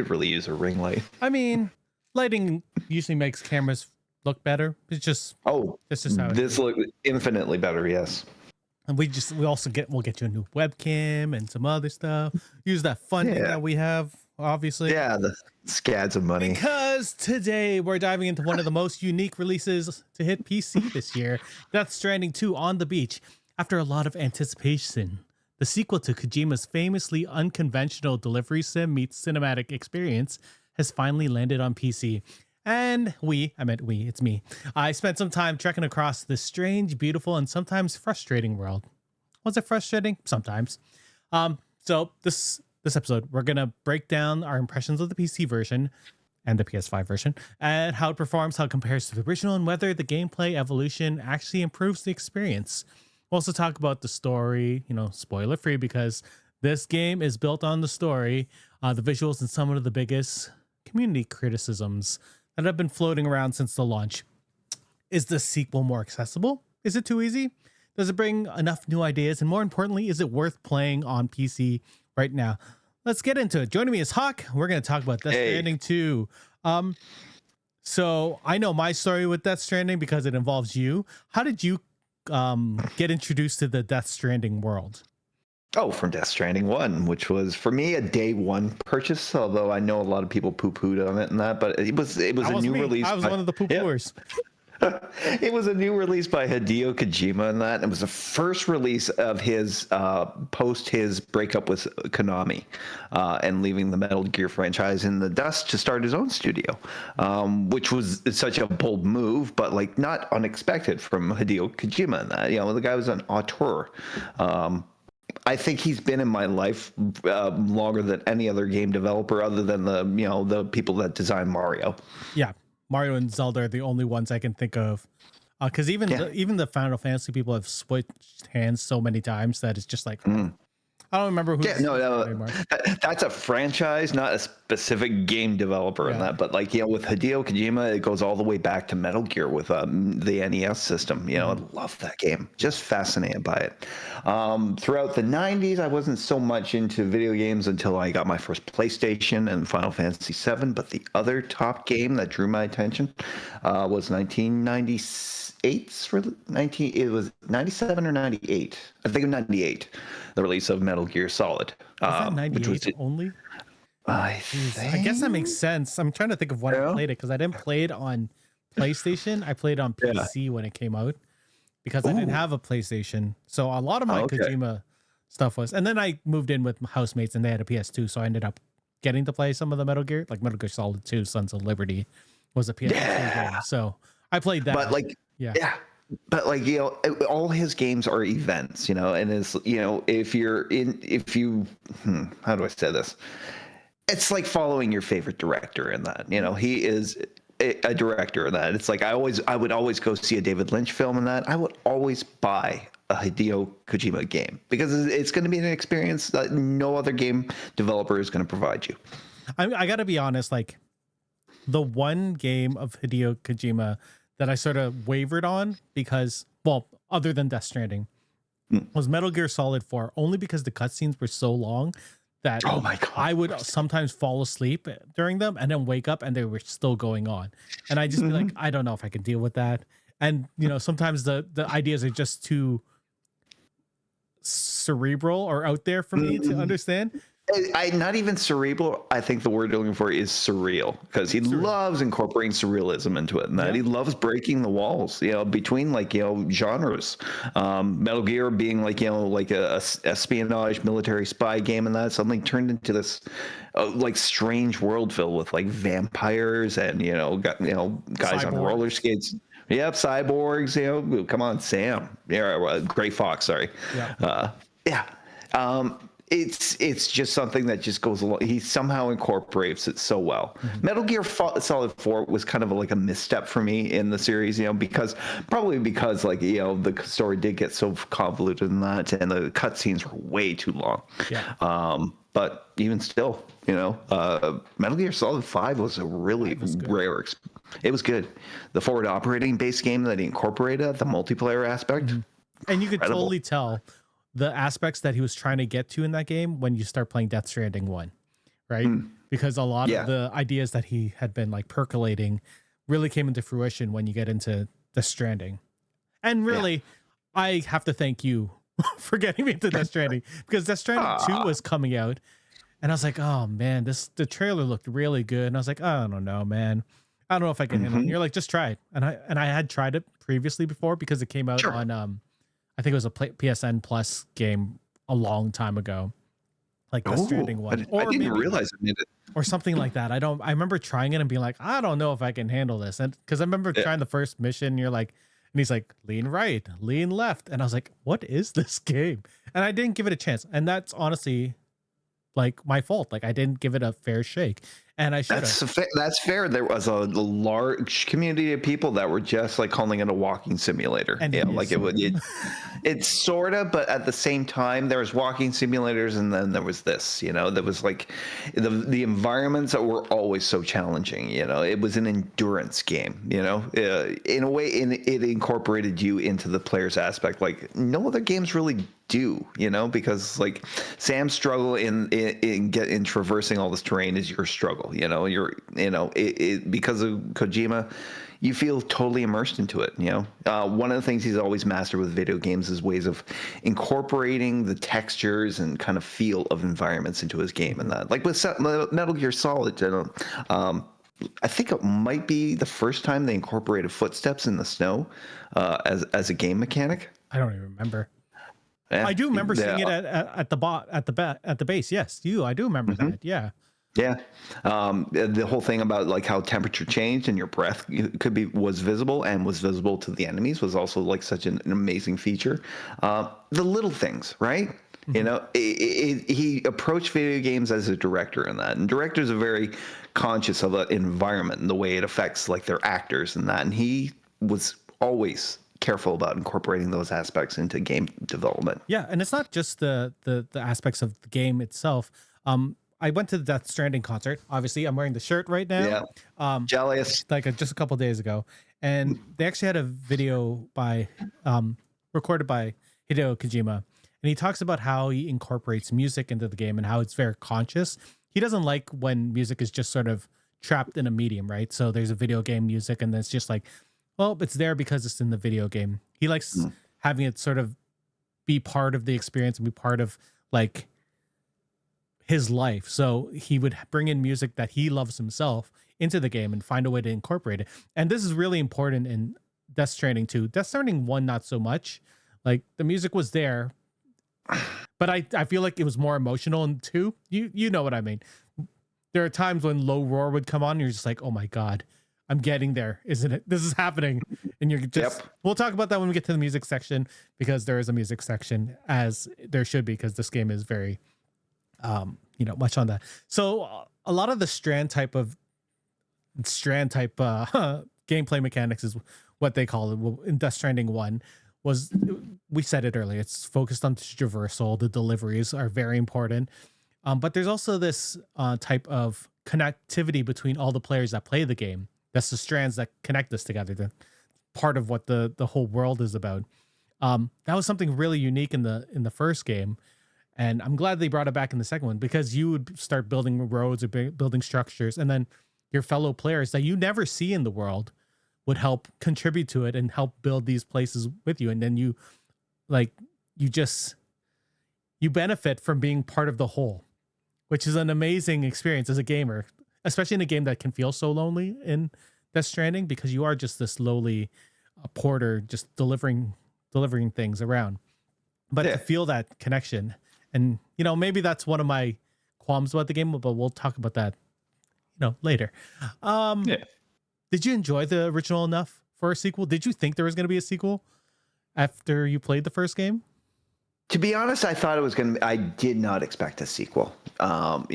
could really use a ring light. I mean, lighting usually makes cameras look better. It's just this is how this looks infinitely better. Yes. And we'll get you a new webcam and some other stuff. Use that funding that we have, obviously. Yeah, the scads of money. Because today we're diving into one of the most unique releases to hit PC this year, Death Stranding 2 on the beach. After a lot of anticipation, the sequel to Kojima's famously unconventional delivery sim meets cinematic experience has finally landed on PC. And it's me. I spent some time trekking across this strange, beautiful, and sometimes frustrating world. Was it frustrating? Sometimes. So this episode, we're gonna break down our impressions of the PC version and the PS5 version, and how it performs, how it compares to the original, and whether the gameplay evolution actually improves the experience. We'll also talk about the story, spoiler free, because this game is built on the story, the visuals, and some of the biggest community criticisms that have been floating around since the launch. Is the sequel more accessible? Is it too easy? Does it bring enough new ideas? And more importantly, is it worth playing on PC right now? Let's get into it. Joining me is Hawk. We're going to talk about Death Stranding 2. So I know my story with Death Stranding because it involves you. How did you get introduced to the Death Stranding world? Oh, from Death Stranding 1, which was for me a day one purchase, although I know a lot of people poo-pooed on it and that, but it was a new release. I was one of the poo-pooers. It was a new release by Hideo Kojima and that. It was the first release of his post his breakup with Konami and leaving the Metal Gear franchise in the dust to start his own studio, which was such a bold move, but like not unexpected from Hideo Kojima and that. The guy was an auteur. I think he's been in my life longer than any other game developer, other than the people that design Mario. Yeah, Mario and Zelda are the only ones I can think of. Because even the Final Fantasy people have switched hands so many times that it's just like I don't remember who. Yeah, no, that's a franchise, not a specific game developer in that. But with Hideo Kojima, it goes all the way back to Metal Gear with the NES system. I love that game. Just fascinated by it. Throughout the 90s, I wasn't so much into video games until I got my first PlayStation and Final Fantasy VII. But the other top game that drew my attention was 1998. It was 97 or 98. I think of 98. The release of Metal Gear Solid. Was that 98 only? I guess that makes sense. I'm trying to think of when I played it, because I didn't play it on PlayStation. I played on PC when it came out, because I didn't have a PlayStation. So a lot of my Kojima stuff was, and then I moved in with housemates and they had a PS2, so I ended up getting to play some of the Metal Gear, like Metal Gear Solid 2, Sons of Liberty was a PS2 game. So I played that. But but all his games are events, and how do I say this? It's like following your favorite director in that, he is a director in that. It's like I would always go see a David Lynch film in that. I would always buy a Hideo Kojima game because it's going to be an experience that no other game developer is going to provide you. I got to be honest, like the one game of Hideo Kojima that I sort of wavered on because, other than Death Stranding, was Metal Gear Solid 4, only because the cutscenes were so long that I would sometimes fall asleep during them and then wake up and they were still going on. And I just be like, I don't know if I can deal with that. And, sometimes the ideas are just too cerebral or out there for me to understand. Not even cerebral. I think the word you're looking for is surreal, because he loves incorporating surrealism into it, and that he loves breaking the walls, between genres. Metal Gear being like a espionage military spy game, and that suddenly turned into this strange world filled with vampires and guys on roller skates. Yep, cyborgs. Come on, Sam. Yeah, Gray Fox. Sorry. It's just something that just goes along. He somehow incorporates it so well. Metal Gear Solid 4 was kind of like a misstep for me in the series, because the story did get so convoluted in that, and the cutscenes were way too long. But even still, Metal Gear Solid 5 was a really rare. It was good. The forward operating base game that he incorporated, the multiplayer aspect, and you could totally tell the aspects that he was trying to get to in that game when you start playing Death Stranding 1, right? Because a lot of Yeah. the ideas that he had been like percolating really came into fruition when you get into Death Stranding. And Yeah. really, I have to thank you for getting me into Death Stranding, because Death Stranding 2 was coming out, and I was like, oh man, the trailer looked really good. And I was like, I don't know, man. I don't know if I can handle it. And you're like, just try it. And I had tried it previously before because it came out Sure. on I think it was a PSN Plus game a long time ago. Like Death Stranding I, 1. did- I Or didn't maybe realize it made it. or something like that. I remember trying it and being like, I don't know if I can handle this. And because I remember Yeah. trying the first mission, and you're like, and he's like, lean right, lean left. And I was like, what is this game? And I didn't give it a chance. And that's honestly like my fault. Like I didn't give it a fair shake. And I should have. That's fair. There was a large community of people that were just like calling it a walking simulator. And You it know, like is. it's sort of, but at the same time, there was walking simulators, and then there was this. You know, there was like the environments that were always so challenging. You know, it was an endurance game. You know, in a way, it incorporated you into the player's aspect, like no other games really do. You know, because like Sam's struggle in traversing all this terrain is your struggle. You know, because of Kojima, you feel totally immersed into it. You know, one of the things he's always mastered with video games is ways of incorporating the textures and kind of feel of environments into his game. And that, like with Metal Gear Solid, I think it might be the first time they incorporated footsteps in the snow as a game mechanic. I don't even remember. Yeah. I do remember seeing it at the base. Yes, I do remember that. Yeah. Yeah, the whole thing about like how temperature changed and your breath was visible to the enemies was also like such an amazing feature. The little things, right? You know, he approached video games as a director in that, and directors are very conscious of the environment and the way it affects like their actors and that, and he was always careful about incorporating those aspects into game development. Yeah, and it's not just the aspects of the game itself. I went to the Death Stranding concert. Obviously, I'm wearing the shirt right now. Yeah, jealous. Like just a couple days ago, and they actually had a video recorded by Hideo Kojima, and he talks about how he incorporates music into the game and how it's very conscious. He doesn't like when music is just sort of trapped in a medium, right? So there's a video game music, and it's just like, well, it's there because it's in the video game. He likes having it sort of be part of the experience and be part of like his life. So he would bring in music that he loves himself into the game and find a way to incorporate it. And this is really important in Death Stranding 2. Death Stranding 1, not so much. Like the music was there, but I feel like it was more emotional in 2. You know what I mean? There are times when Low Roar would come on and you're just like, oh my God, I'm getting there, isn't it? This is happening. And you're just, We'll talk about that when we get to the music section, because there is a music section, as there should be, because this game is very, much on that. So a lot of the strand type gameplay mechanics is what they call it in Death Stranding 1 was, we said it earlier, it's focused on traversal. The deliveries are very important. But there's also this type of connectivity between all the players that play the game. That's the strands that connect us together. The part of what the whole world is about. That was something really unique in the first game, and I'm glad they brought it back in the second one, because you would start building roads or building structures, and then your fellow players that you never see in the world would help contribute to it and help build these places with you, and then you benefit from being part of the whole, which is an amazing experience as a gamer, especially in a game that can feel so lonely in Death Stranding, because you are just this lowly porter just delivering things around. But to feel that connection, and maybe that's one of my qualms about the game, but we'll talk about that later. Did you enjoy the original enough for a sequel? Did you think there was going to be a sequel after you played the first game? To be honest, I thought it was going to. I did not expect a sequel. Like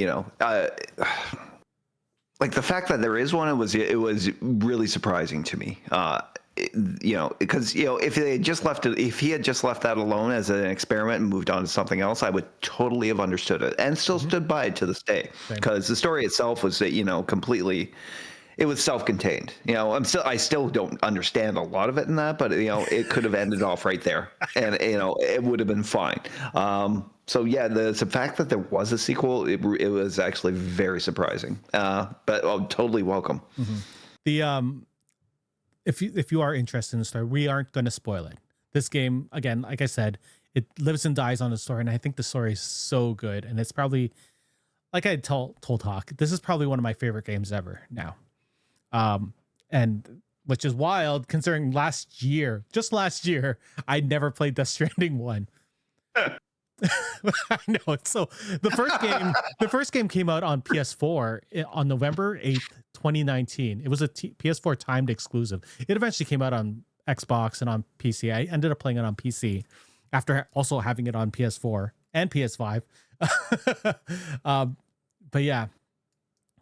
the fact that there is one, it was really surprising to me. Because if he had just left that alone as an experiment and moved on to something else, I would totally have understood it and still stood by it to this day. Because the story itself was completely it was self-contained. I still don't understand a lot of it in that, but it could have ended off right there, and it would have been fine. So yeah, the fact that there was a sequel, it was actually very surprising. But totally welcome. Mm-hmm. The if you are interested in the story, we aren't going to spoil it. This game, again, like I said, it lives and dies on the story, and I think the story is so good, and it's probably, like I told Hawk, this is probably one of my favorite games ever now. And which is wild considering just last year, I never played Death Stranding 1. I know. So the first game came out on PS4 on November 8th, 2019. It was a PS4 timed exclusive. It eventually came out on Xbox and on PC. I ended up playing it on PC after also having it on PS4 and PS5. But yeah.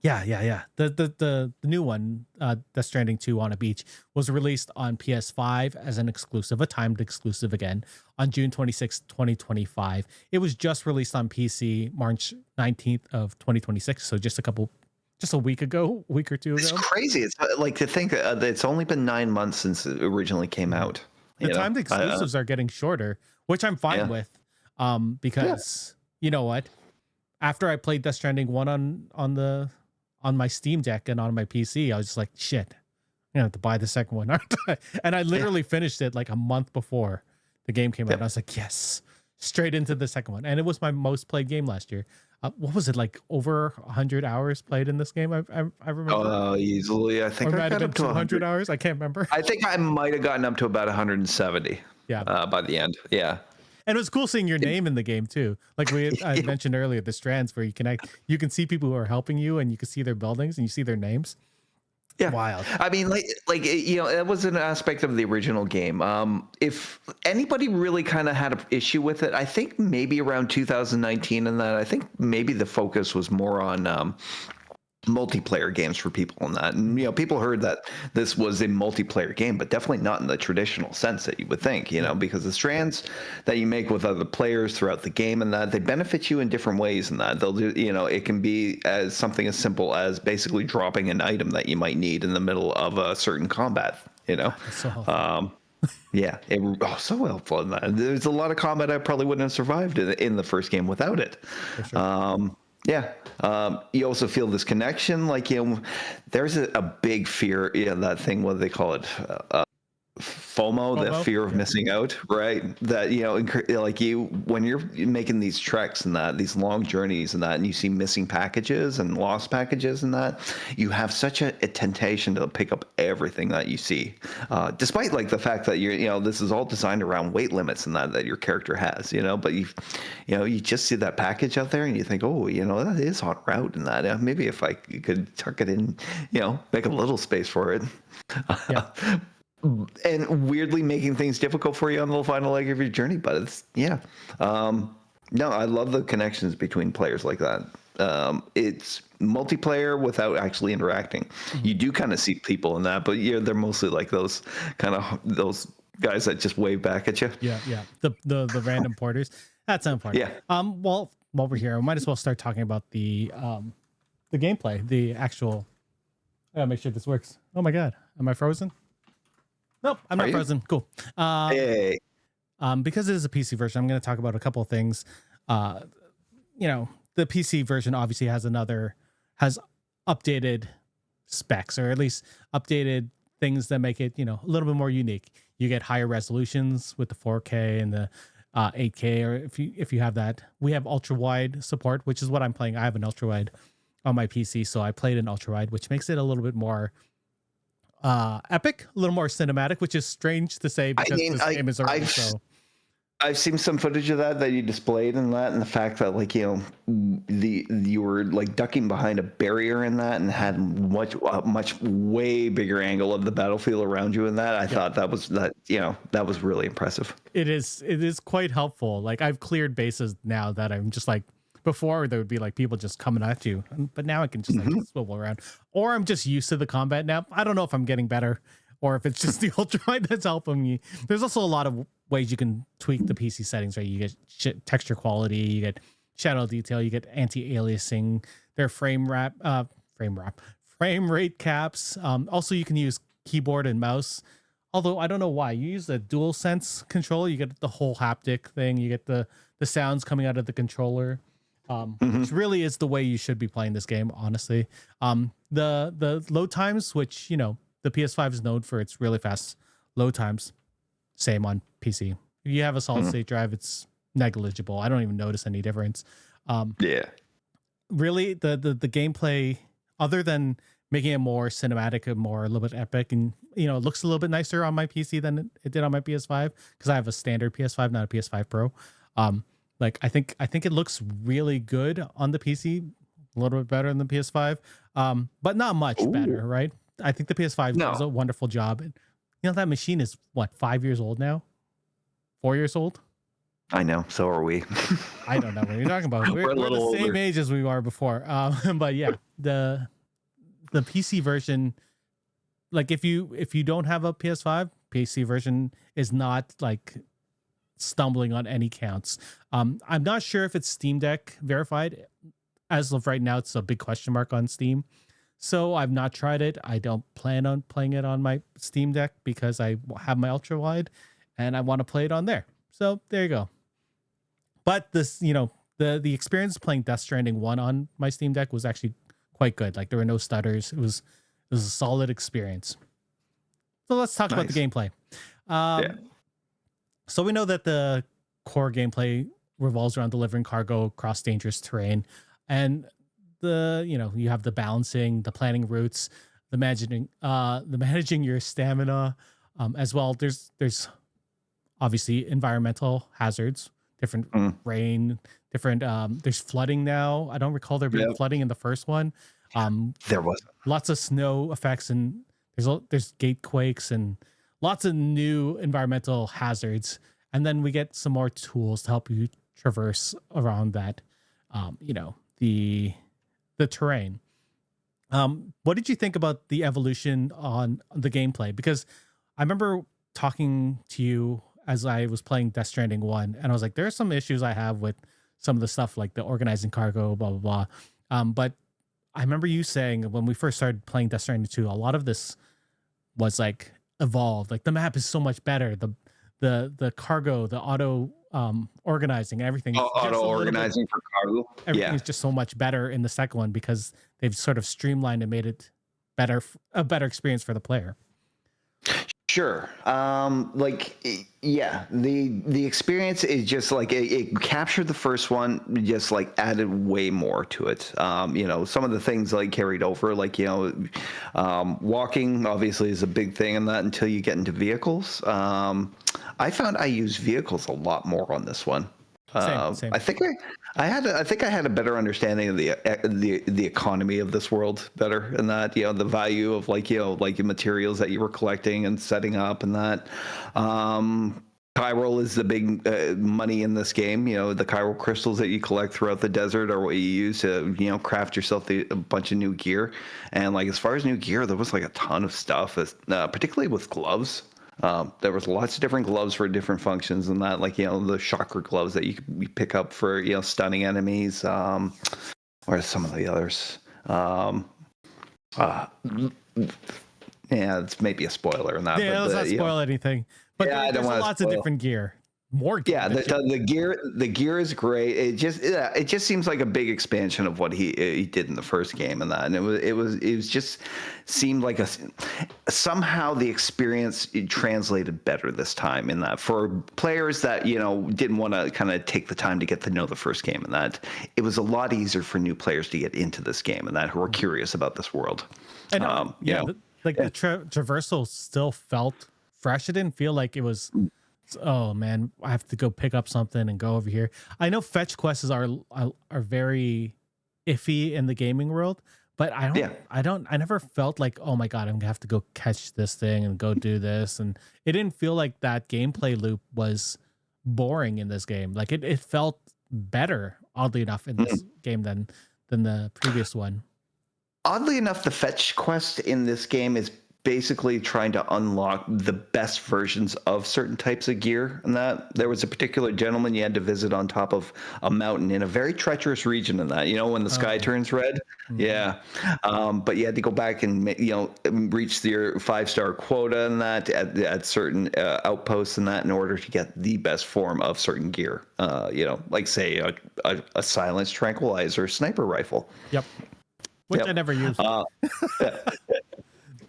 The new one, Death Stranding 2 on a Beach, was released on PS5 as an exclusive, a timed exclusive again, on June 26, 2025. It was just released on PC March 19th of 2026, so just a week or two ago. It's crazy. It's like to think that it's only been 9 months since it originally came out. The timed exclusives are getting shorter, which I'm fine with, because you know what? After I played Death Stranding 1 on my Steam Deck and on my PC, I was just like, shit, I'm gonna have to buy the second one, aren't I? And I literally finished it like a month before the game came out. And I was like, yes, straight into the second one. And it was my most played game last year. What was it, like over 100 hours played in this game? I remember. Oh, easily. I think or I might have got been up to 200 hours. I can't remember. I think I might have gotten up to about 170. Yeah. By the end. Yeah. And it was cool seeing your name in the game too. Like I mentioned earlier, the strands where you can see people who are helping you, and you can see their buildings and you see their names. Yeah, wild. I mean, like it was an aspect of the original game. If anybody really kind of had an issue with it, I think maybe around 2019, and that I think maybe the focus was more on multiplayer games for people in that, and people heard that this was a multiplayer game, but definitely not in the traditional sense that you would think, because the strands that you make with other players throughout the game and that they benefit you in different ways, and that they'll do, it can be as something as simple as basically dropping an item that you might need in the middle of a certain combat. So helpful. Yeah, so helpful in that. There's a lot of combat I probably wouldn't have survived in the first game without it. For sure. Yeah. You also feel this connection, like, there's a big fear, that thing, what do they call it? FOMO, the fear of missing out, right? That, like when you're making these treks and that, these long journeys and that, and you see missing packages and lost packages and that, you have such a temptation to pick up everything that you see, despite like the fact that this is all designed around weight limits and that your character has, but you just see that package out there and you think, oh, that is en route and that, maybe if I could tuck it in, make a little space for it. Yeah. And weirdly making things difficult for you on the final leg of your journey, but it's no, I love the connections between players like that. It's multiplayer without actually interacting. Mm-hmm. You do kind of see people in that, but they're mostly like those guys that just wave back at you. Yeah the random porters. That's important. Well, while we're here, I might as well start talking about the gameplay, the actual. I gotta make sure this works. Oh my god, am I frozen? Nope, I'm not frozen. Cool. Hey. Because it is a PC version, I'm going to talk about a couple of things. The PC version obviously has updated specs, or at least updated things that make it, a little bit more unique. You get higher resolutions with the 4K and the 8K, or if you have that. We have ultra wide support, which is what I'm playing. I have an ultra wide on my PC, so I played an ultra wide, which makes it a little bit more epic, a little more cinematic, which is strange to say because this game is already I've seen some footage of that you displayed in that, and the fact that like you were like ducking behind a barrier in that and had much way bigger angle of the battlefield around you in that. I thought that was really impressive. It is quite helpful. Like I've cleared bases now that I'm just like, before there would be like people just coming at you, but now I can just like swivel around, or I'm just used to the combat now. I don't know if I'm getting better or if it's just the ultrawide that's helping me. There's also a lot of ways you can tweak the PC settings, right? You get texture quality, you get shadow detail, you get anti-aliasing, their frame frame rate caps. Also, you can use keyboard and mouse. Although I don't know why you use the dual sense controller, you get the whole haptic thing. You get the sounds coming out of the controller, which really is the way you should be playing this game. Honestly, the load times, which the PS5 is known for its really fast load times, same on PC. If you have a solid state drive, it's negligible. I don't even notice any difference. Yeah. Really, the gameplay, other than making it more cinematic and more a little bit epic, and it looks a little bit nicer on my PC than it did on my PS5 because I have a standard PS5, not a PS5 Pro. Like I think it looks really good on the PC, a little bit better than the PS5, but not much better, right? I think the PS5 does a wonderful job. And, that machine is what, 5 years old now, 4 years old. I know. So are we. I don't know what you're talking about. We're the same age as we were before. But yeah, the PC version, like if you don't have a PS5, PC version is not like stumbling on any counts. I'm not sure if it's Steam Deck verified. As of right now, it's a big question mark on Steam. So I've not tried it. I don't plan on playing it on my Steam Deck because I have my ultra wide and I want to play it on there. So there you go. But this, the experience playing Death Stranding 1 on my Steam Deck was actually quite good. Like there were no stutters. It was a solid experience. So let's talk about the gameplay. So we know that the core gameplay revolves around delivering cargo across dangerous terrain, and you have the balancing, the planning routes, the managing your stamina, as well. There's obviously environmental hazards, different rain, different there's flooding now. I don't recall there being flooding in the first one. There was lots of snow effects, and there's gate quakes and lots of new environmental hazards. And then we get some more tools to help you traverse around that, the terrain. What did you think about the evolution on the gameplay? Because I remember talking to you as I was playing Death Stranding 1, and I was like, there are some issues I have with some of the stuff like the organizing cargo, blah, blah, blah. But I remember you saying when we first started playing Death Stranding 2, a lot of this was like evolved. Like the map is so much better. The cargo, the auto organizing, everything. Auto organizing for cargo. Everything is just so much better in the second one because they've sort of streamlined and made it a better experience for the player. Sure. The experience is just like it captured the first one, just like added way more to it. Some of the things like carried over, like, walking obviously is a big thing in that until you get into vehicles. I found I use vehicles a lot more on this one. Same. I think I had a better understanding of the economy of this world better, and that the value of like materials that you were collecting and setting up, and that chiral is the big money in this game. The chiral crystals that you collect throughout the desert are what you use to craft yourself a bunch of new gear. And like as far as new gear, there was like a ton of stuff, particularly with gloves. There was lots of different gloves for different functions, and that, like, the chakra gloves that you pick up for, stunning enemies, or some of the others. It's maybe a spoiler in that. Yeah, let's not spoil anything. But there's lots of different gear. More gear. Yeah, the gear is great. It just seems like a big expansion of what he did in the first game, and that, and it was just seemed like somehow the experience translated better this time, in that for players that didn't want to kind of take the time to get to know the first game, and that it was a lot easier for new players to get into this game, and that who were curious about this world. And the traversal still felt fresh. It didn't feel like it was, oh man, I have to go pick up something and go over here. I know fetch quests are very iffy in the gaming world, but I never felt like, oh my God, I'm gonna have to go catch this thing and go do this. And it didn't feel like that gameplay loop was boring in this game. Like it felt better, oddly enough, in this game than the previous one. Oddly enough, the fetch quest in this game is basically trying to unlock the best versions of certain types of gear. And that there was a particular gentleman you had to visit on top of a mountain in a very treacherous region. In that, when the sky turns red, yeah. But you had to go back and reach your 5-star quota and that at certain outposts and that in order to get the best form of certain gear. Like say a silenced tranquilizer sniper rifle. Yep. Which I never used.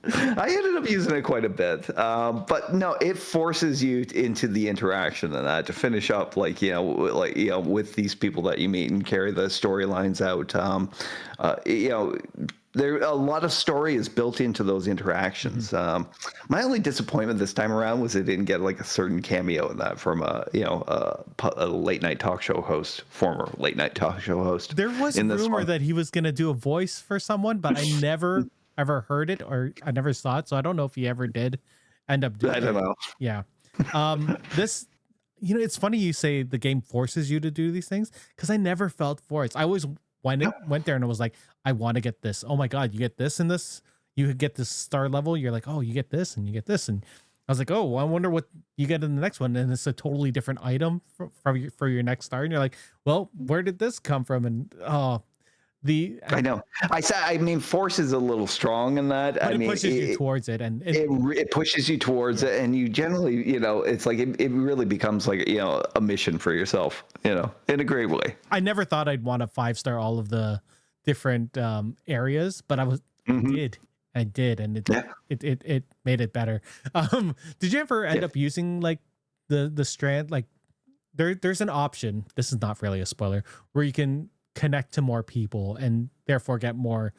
I ended up using it quite a bit, but no, it forces you into the interaction and that to finish up, with these people that you meet and carry the storylines out. There a lot of story is built into those interactions. My only disappointment this time around was it didn't get like a certain cameo in that from a late night talk show host, former late night talk show host. There was rumor that he was going to do a voice for someone, but I never ever heard it or I never saw it, so I don't know if he ever did end up doing it. I don't know. Yeah. This, it's funny you say the game forces you to do these things because I never felt forced. I always went there and I was like, I want to get this. Oh my God, you get this and this. You get this star level. You're like, oh, you get this and you get this. And I was like, oh, well, I wonder what you get in the next one. And it's a totally different item for your next star. And you're like, well, where did this come from? And I know. I mean, force is a little strong in that. But it pushes you towards it, and it pushes you towards it, and you generally, it's like it really becomes like a mission for yourself, in a great way. I never thought I'd want to 5-star all of the different areas, but I did, and it made it better. Did you ever end up using like the strand? Like there's an option. This is not really a spoiler, where you can connect to more people and therefore get more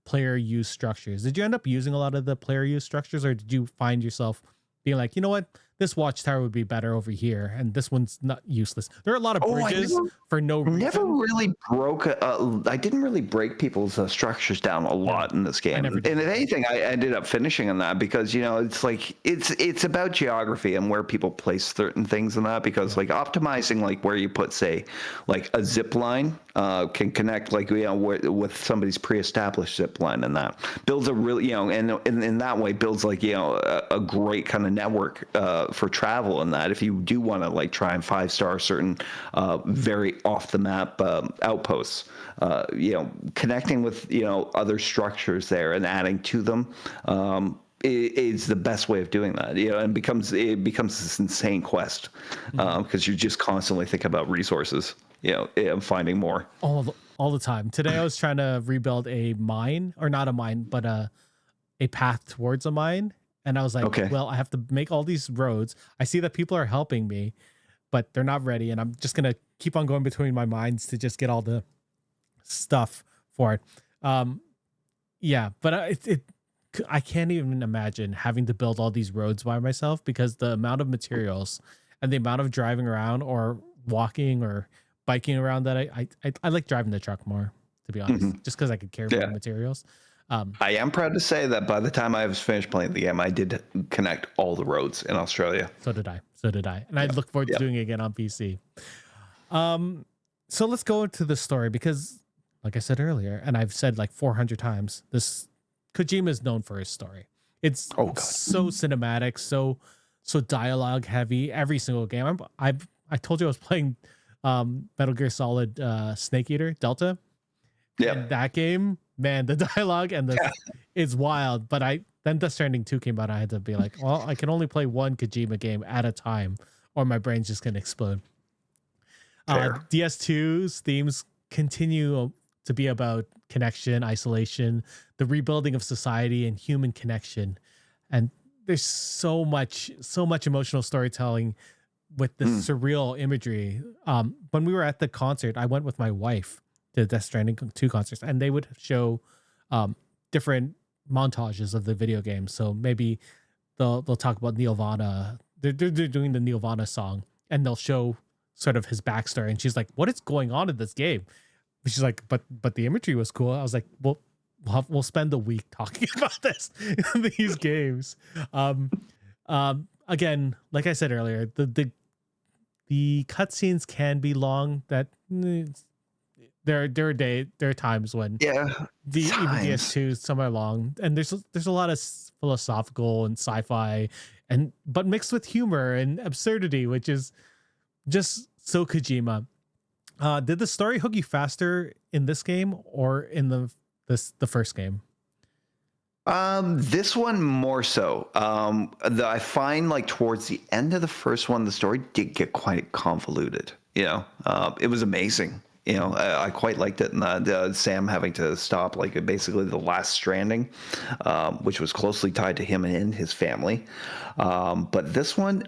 player use structures. Did you end up using a lot of the player use structures, or did you find yourself being like, you know what, this watchtower would be better over here and this one's not useless? There are a lot of bridges for no reason. I didn't really break people's structures down a lot in this game. And if anything, I ended up finishing on that because it's like it's about geography and where people place certain things in that, because like optimizing like where you put, say, like a zip line can connect like with somebody's pre-established zip line, and that builds a really and in that way builds like a great kind of network for travel, and that if you do want to like try and 5-star certain very off the map outposts, connecting with other structures there and adding to them is the best way of doing that, and it becomes this insane quest because you're just constantly thinking about resources, and finding more all the time. Today I was trying to rebuild a mine, or not a mine, but a path towards a mine. And I was like, okay, well, I have to make all these roads. I see that people are helping me, but they're not ready. And I'm just going to keep on going between my mines to just get all the stuff for it. But I can't even imagine having to build all these roads by myself, because the amount of materials and the amount of driving around or walking or biking around that I like driving the truck more, to be honest, just because I could carry more materials. I am proud to say that by the time I was finished playing the game, I did connect all the roads in Australia. So did I. And I look forward to doing it again on PC. So let's go into the story, because like I said earlier, and I've said like 400 times, this Kojima is known for his story. It's so cinematic, so dialogue heavy. Every single game. I told you I was playing Metal Gear Solid Snake Eater Delta. Yeah. And that game, man, the dialogue and it's wild. But then Death Stranding 2 came out. I had to be like, well, I can only play one Kojima game at a time, or my brain's just gonna explode. DS2's themes continue to be about connection, isolation, the rebuilding of society, and human connection. And there's so much emotional storytelling with this surreal imagery. When we were at the concert, I went with my wife to the Death Stranding 2 concerts, and they would show different montages of the video game. So maybe they'll talk about Nirvana. They're doing the Nirvana song, and they'll show sort of his backstory. And she's like, "What is going on in this game?" She's like, "But the imagery was cool." I was like, "Well, we'll spend a week talking about this in these games." Again, like I said earlier, the cutscenes can be long. That there are times when Yeah, even times. DS2 is somewhere along, and there's a lot of philosophical and sci-fi, and but mixed with humor and absurdity, which is just so Kojima. Did the story hook you faster in this game or in the first game? This one more so. I find like towards the end of the first one, the story did get quite convoluted. It was amazing. I quite liked it, and Sam having to stop like basically the last stranding, which was closely tied to him and his family. But this one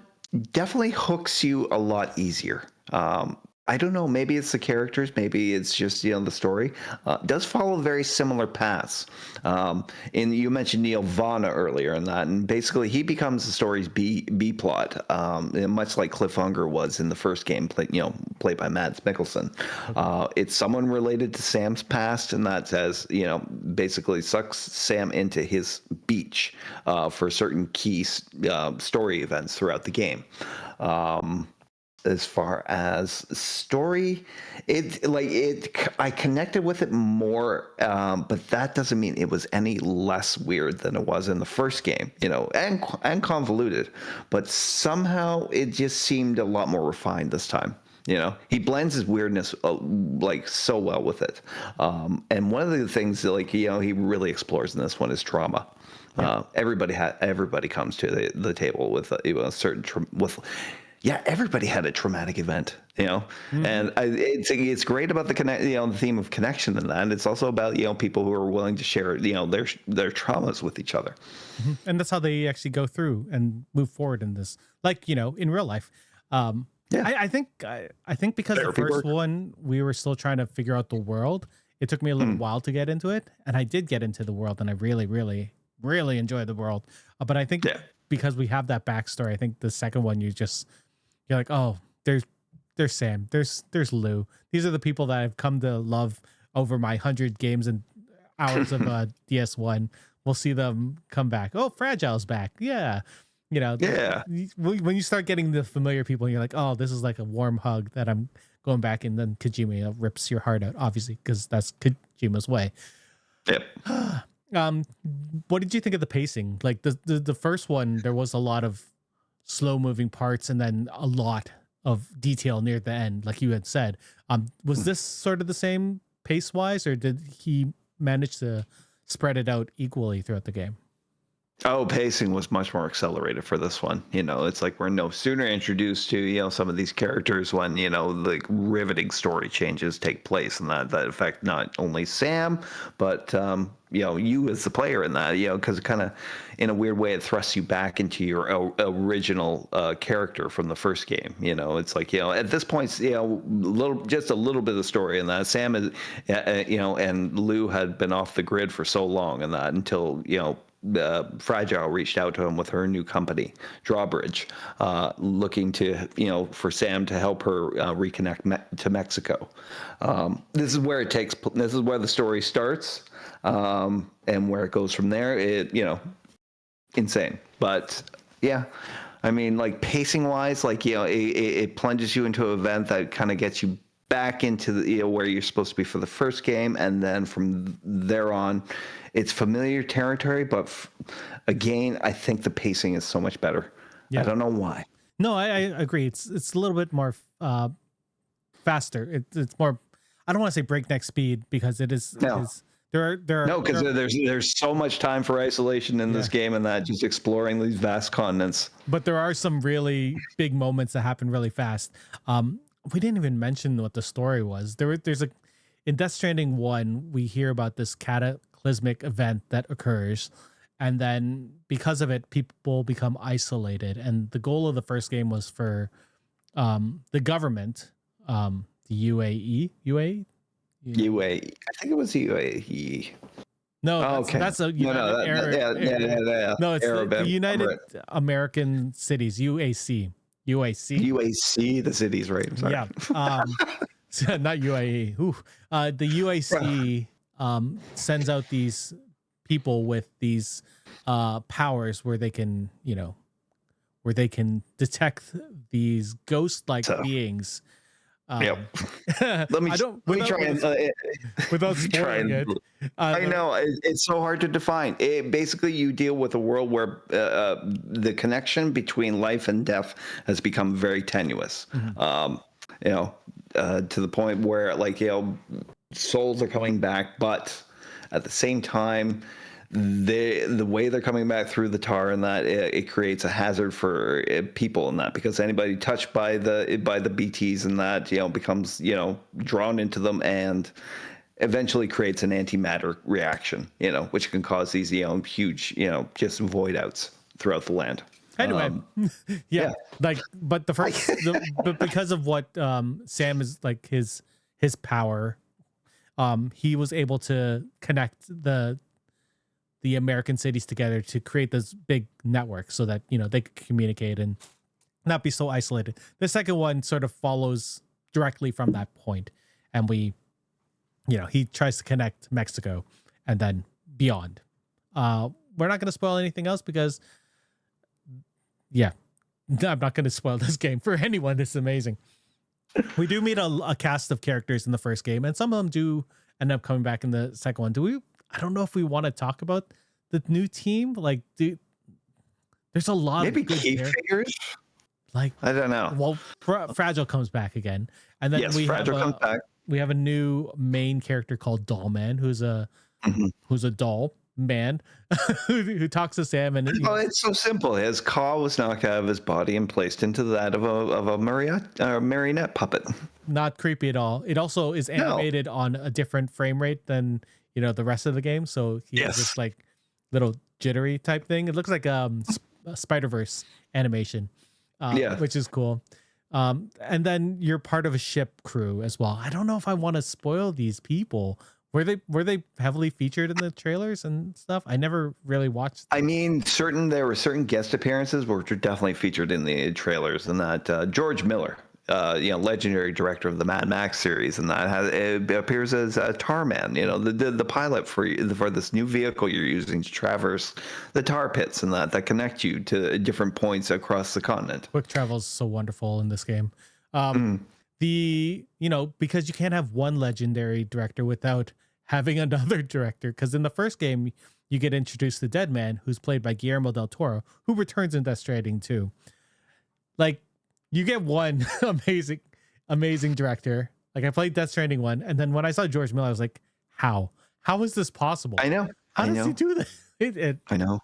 definitely hooks you a lot easier. I don't know. Maybe it's the characters. Maybe it's just the story. Does follow very similar paths. And you mentioned Neil Vana earlier in that, and basically he becomes the story's B plot, much like Cliffhanger was in the first game, played by Mads Mikkelsen. It's someone related to Sam's past, and that says basically sucks Sam into his beach for certain key story events throughout the game. As far as story, I connected with it more, but that doesn't mean it was any less weird than it was in the first game, and convoluted, but somehow it just seemed a lot more refined this time. He blends his weirdness like so well with it, and one of the things that, he really explores in this one is trauma. Everybody comes to the table with a certain everybody had a traumatic event, and it's great about the theme of connection in that. It's also about people who are willing to share their traumas with each other, and that's how they actually go through and move forward in this, in real life. I think because the first one we were still trying to figure out the world, it took me a little while to get into it, and I did get into the world, and I really, really, really enjoyed the world. But I think because we have that backstory, I think the second one you're like, oh, there's Sam, there's Lou. These are the people that I've come to love over my 100 games and hours of DS1. We'll see them come back. Oh, Fragile's back. Yeah. When you start getting the familiar people, you're like, oh, this is like a warm hug that I'm going back, and then Kojima rips your heart out, obviously, because that's Kojima's way. Yep. What did you think of the pacing? Like the first one, there was a lot of slow moving parts and then a lot of detail near the end, like you had said. Was this sort of the same pace wise, or did he manage to spread it out equally throughout the game? Oh, pacing was much more accelerated for this one. It's like we're no sooner introduced to, some of these characters when, like riveting story changes take place, and that affect not only Sam, but, you as the player in that, because it kind of, in a weird way, it thrusts you back into your original character from the first game. It's like, at this point, just a little bit of story in that. Sam is, and Lou had been off the grid for so long in that until, Fragile reached out to him with her new company, Drawbridge, looking to, for Sam to help her reconnect to Mexico. This is where this is where the story starts, and where it goes from there. Insane. But yeah, I mean, like pacing wise, it plunges you into an event that kind of gets you back into the where you're supposed to be for the first game, and then from there on it's familiar territory, but again, I think the pacing is so much better. I don't know why. No, I agree. It's a little bit more faster. It's more, I don't want to say breakneck speed, because it is. No. There are because there's so much time for isolation in this game, and that just exploring these vast continents. But there are some really big moments that happen really fast. We didn't even mention what the story was. In Death Stranding 1, we hear about this cataclysmic event that occurs, and then because of it, people become isolated. And the goal of the first game was for the government, the UAE. I think it was UAE. No, that's a United Arab. No, it's the United American Cities, UAC. UAC, the cities, right? I'm sorry. Yeah. Not UAE. The UAC sends out these people with these powers where they can, detect these ghost-like beings Yep. Um, Let me I don't let me try and without try spoiling it. and. I The- know it's so hard to define. Basically, you deal with a world where the connection between life and death has become very tenuous. Mhm. You know, to the point where souls are coming back, but at the same time, the way they're coming back through the tar and that it creates a hazard for people in that, because anybody touched by the BTs and that becomes drawn into them and eventually creates an antimatter reaction, which can cause these huge just void outs throughout the land. Anyway, yeah, yeah. like, but but because of what Sam is like his power, he was able to connect the American cities together to create this big network so that they could communicate and not be so isolated. The second one sort of follows directly from that point, and he tries to connect Mexico and then beyond. We're not going to spoil anything else because, yeah, I'm not going to spoil this game for anyone. It's amazing. We do meet a cast of characters in the first game, and some of them do end up coming back in the second one. I don't know if we want to talk about the new team. Like, there's a lot Maybe of good key figures. Like, I don't know. Well, Fragile comes back again, and then Yes, Fragile comes back. We have a new main character called Doll Man, who's a doll man who talks to Sam. And it's so simple. His claw was knocked out of his body and placed into that of a marionette puppet. Not creepy at all. It also is animated on a different frame rate than the rest of the game, so he has this like little jittery type thing. It looks like Spider-Verse animation, which is cool. And then you're part of a ship crew as well. I don't know if I want to spoil these people. Were they heavily featured in the trailers and stuff? I never really watched them. I mean, there were certain guest appearances which were definitely featured in the trailers, and that George Miller, legendary director of the Mad Max series, and that it appears as Tarman, the pilot for this new vehicle you're using to traverse the tar pits and that connect you to different points across the continent. Quick travel is so wonderful in this game. Because you can't have one legendary director without having another director, because in the first game you get introduced to Dead Man, who's played by Guillermo del Toro, who returns in Death Stranding too. Like, you get one amazing director. Like, I played Death Stranding 1, and then when I saw George Miller, I was like, how is this possible? I know. How does he do this? I know.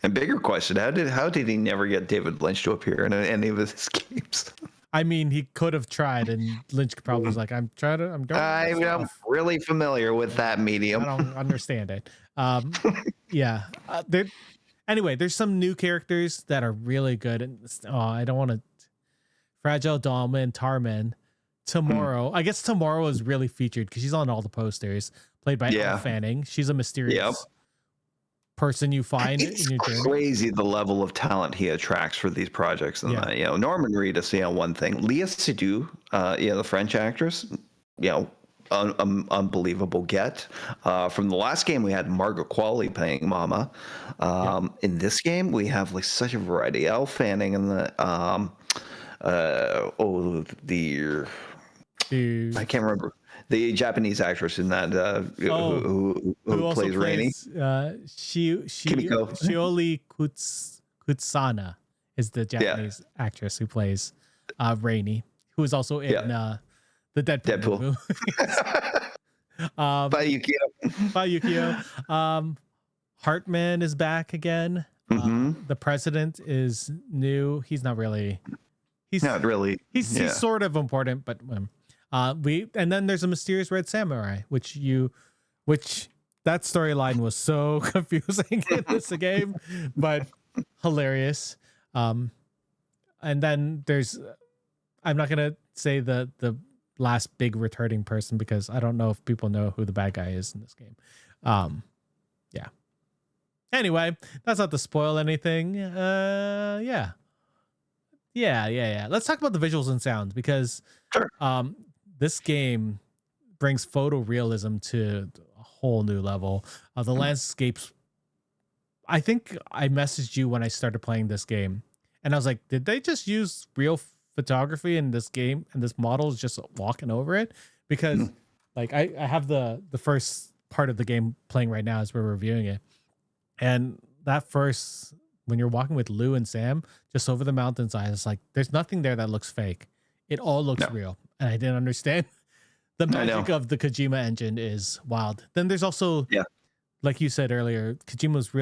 And bigger question: how did he never get David Lynch to appear in any of his games? I mean, he could have tried, and Lynch probably was like, I'm really familiar with that medium. I don't understand it. Anyway, there's some new characters that are really good. And I don't want to. Fragile Dollman, Tarman, Tomorrow. I guess Tomorrow is really featured because she's on all the posters. Played by Elle Fanning. She's a mysterious person you find in your journey. Crazy the level of talent he attracts for these projects, and that, Norman Reedus, one thing. Léa Seydoux, the French actress, unbelievable get. From the last game, we had Margaret Qualley playing Mama. In this game, we have like such a variety. Elle Fanning and I can't remember. The Japanese actress in that who plays Rainy. Kimiko. Shioli Kutsana is the Japanese actress who plays Rainy, who is also in the Deadpool movie. Bye, Yukio. Hartman is back again. The president is new. He's not really. He's He's sort of important, but and then there's a mysterious red samurai, which that storyline was so confusing in this game, but hilarious. And then I'm not gonna say the last big returning person because I don't know if people know who the bad guy is in this game. Anyway, that's not to spoil anything. Let's talk about the visuals and sounds because this game brings photorealism to a whole new level. The landscapes, I think I messaged you when I started playing this game and I was like, did they just use real photography in this game and this model is just walking over it because like I have the first part of the game playing right now as we're reviewing it. And that first when you're walking with Lou and Sam just over the mountainside, it's like there's nothing there that looks fake. It all looks real. And I didn't understand the magic of the Kojima engine is wild. Then there's also like you said earlier, Kojima is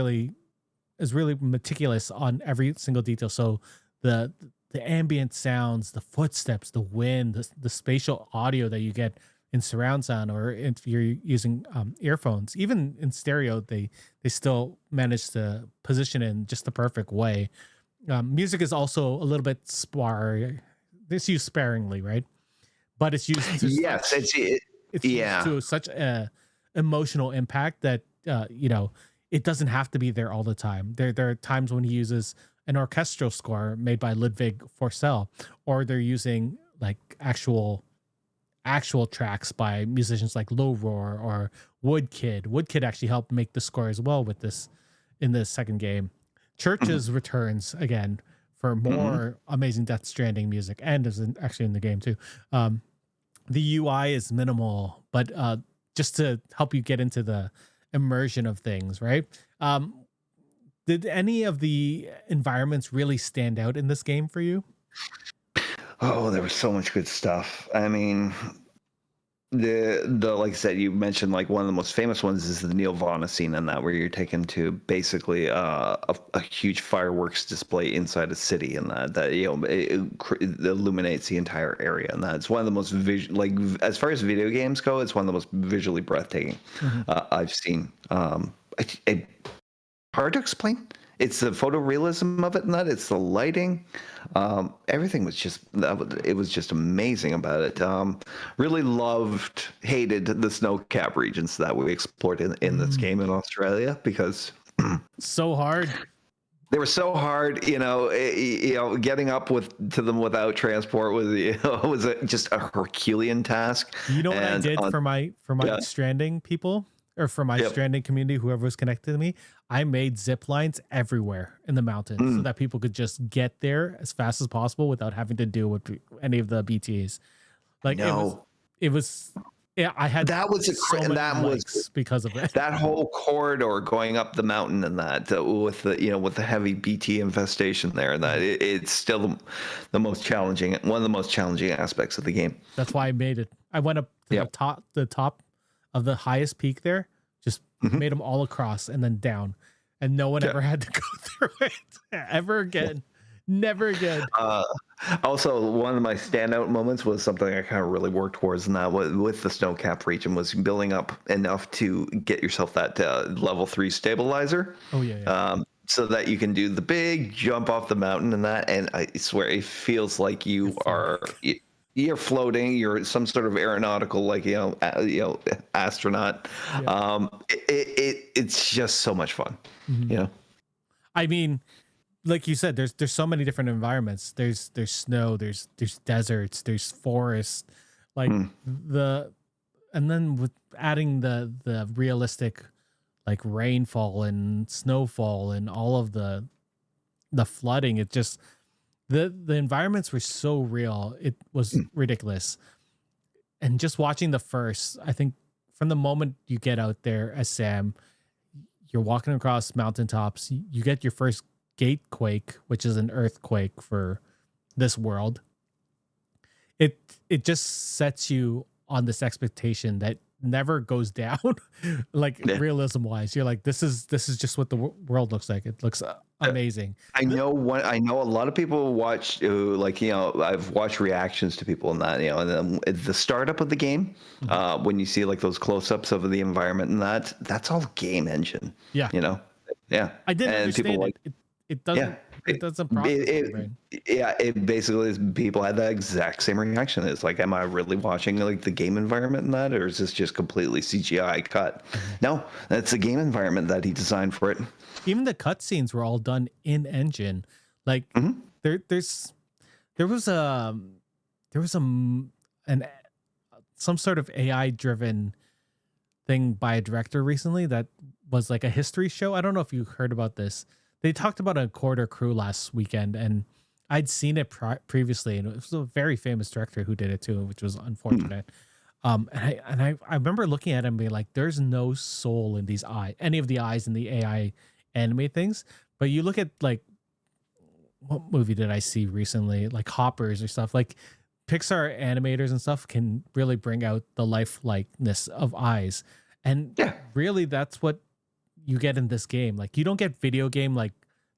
really meticulous on every single detail. So the ambient sounds, the footsteps, the wind, the spatial audio that you get in surround sound, or if you're using earphones, even in stereo, they still manage to position in just the perfect way. Music is also a little bit it's used sparingly, right? But it's used to it's used to such a emotional impact that it doesn't have to be there all the time. There are times when he uses an orchestral score made by Ludwig Forsell, or they're using like actual tracks by musicians like Low Roar or Woodkid. Woodkid actually helped make the score as well with this in the second game. Churches returns again for more amazing Death Stranding music, and is actually in the game too. The UI is minimal, but just to help you get into the immersion of things, right? Did any of the environments really stand out in this game for you? Oh, there was so much good stuff. I mean, the like I said, you mentioned like one of the most famous ones is the Nirvana scene in that, where you're taken to basically a huge fireworks display inside a city, and that it illuminates the entire area, and that's one of the most as far as video games go, it's one of the most visually breathtaking I've seen. Hard to explain. It's the photorealism of it, and that it's the lighting. Everything was just it was just amazing about it. Really hated the snow-capped regions that we explored in this game in Australia, because so hard. They were so hard, getting up to them without transport was just a Herculean task. You know what I did for my Stranding people, or for my Stranding community, whoever was connected to me, I made zip lines everywhere in the mountains so that people could just get there as fast as possible without having to deal with any of the BTs. Like it was I had because of it. That whole corridor going up the mountain, and that with the heavy BT infestation there, and that it's still the most challenging, one of the most challenging aspects of the game. That's why I made it. I went up to the top of the highest peak there, just made them all across and then down, and no one ever had to go through it ever again. Never again. Also, one of my standout moments was something I kind of really worked towards, and that with the snow-capped region was building up enough to get yourself that level 3 stabilizer. Oh yeah. So that you can do the big jump off the mountain and that, and I swear it feels like you're floating. You're some sort of aeronautical, astronaut. Yeah. It's just so much fun. I mean, like you said, there's so many different environments. There's snow, there's deserts, there's forest, and then with adding the realistic like rainfall and snowfall and all of the flooding, it just the environments were so real. It was ridiculous. And just watching I think from the moment you get out there as Sam, you're walking across mountaintops, you get your first gatequake, which is an earthquake for this world. It just sets you on this expectation that never goes down. Realism wise, you're like, this is just what the world looks like. It looks amazing. I know a lot of people watch I've watched reactions to people in that, and then the startup of the game, when you see like those close-ups of the environment, and that's all game engine. Yeah. I didn't understand it doesn't. It doesn't process it basically is. People had that exact same reaction. It's like, am I really watching like the game environment in that, or is this just completely CGI cut? No, that's the game environment that he designed for it. Even the cutscenes were all done in engine. Like there was some sort of AI driven thing by a director recently that was like a history show. I don't know if you heard about this. They talked about a quarter crew last weekend, and I'd seen it previously, and it was a very famous director who did it too, which was unfortunate. I remember looking at it and being like, "There's no soul in these eyes, any of the eyes in the AI anime things." But you look at like what movie did I see recently, like Hoppers or stuff like Pixar animators and stuff can really bring out the lifelikeness of eyes, and Yeah. really that's what you get in this game. Like you don't get video game like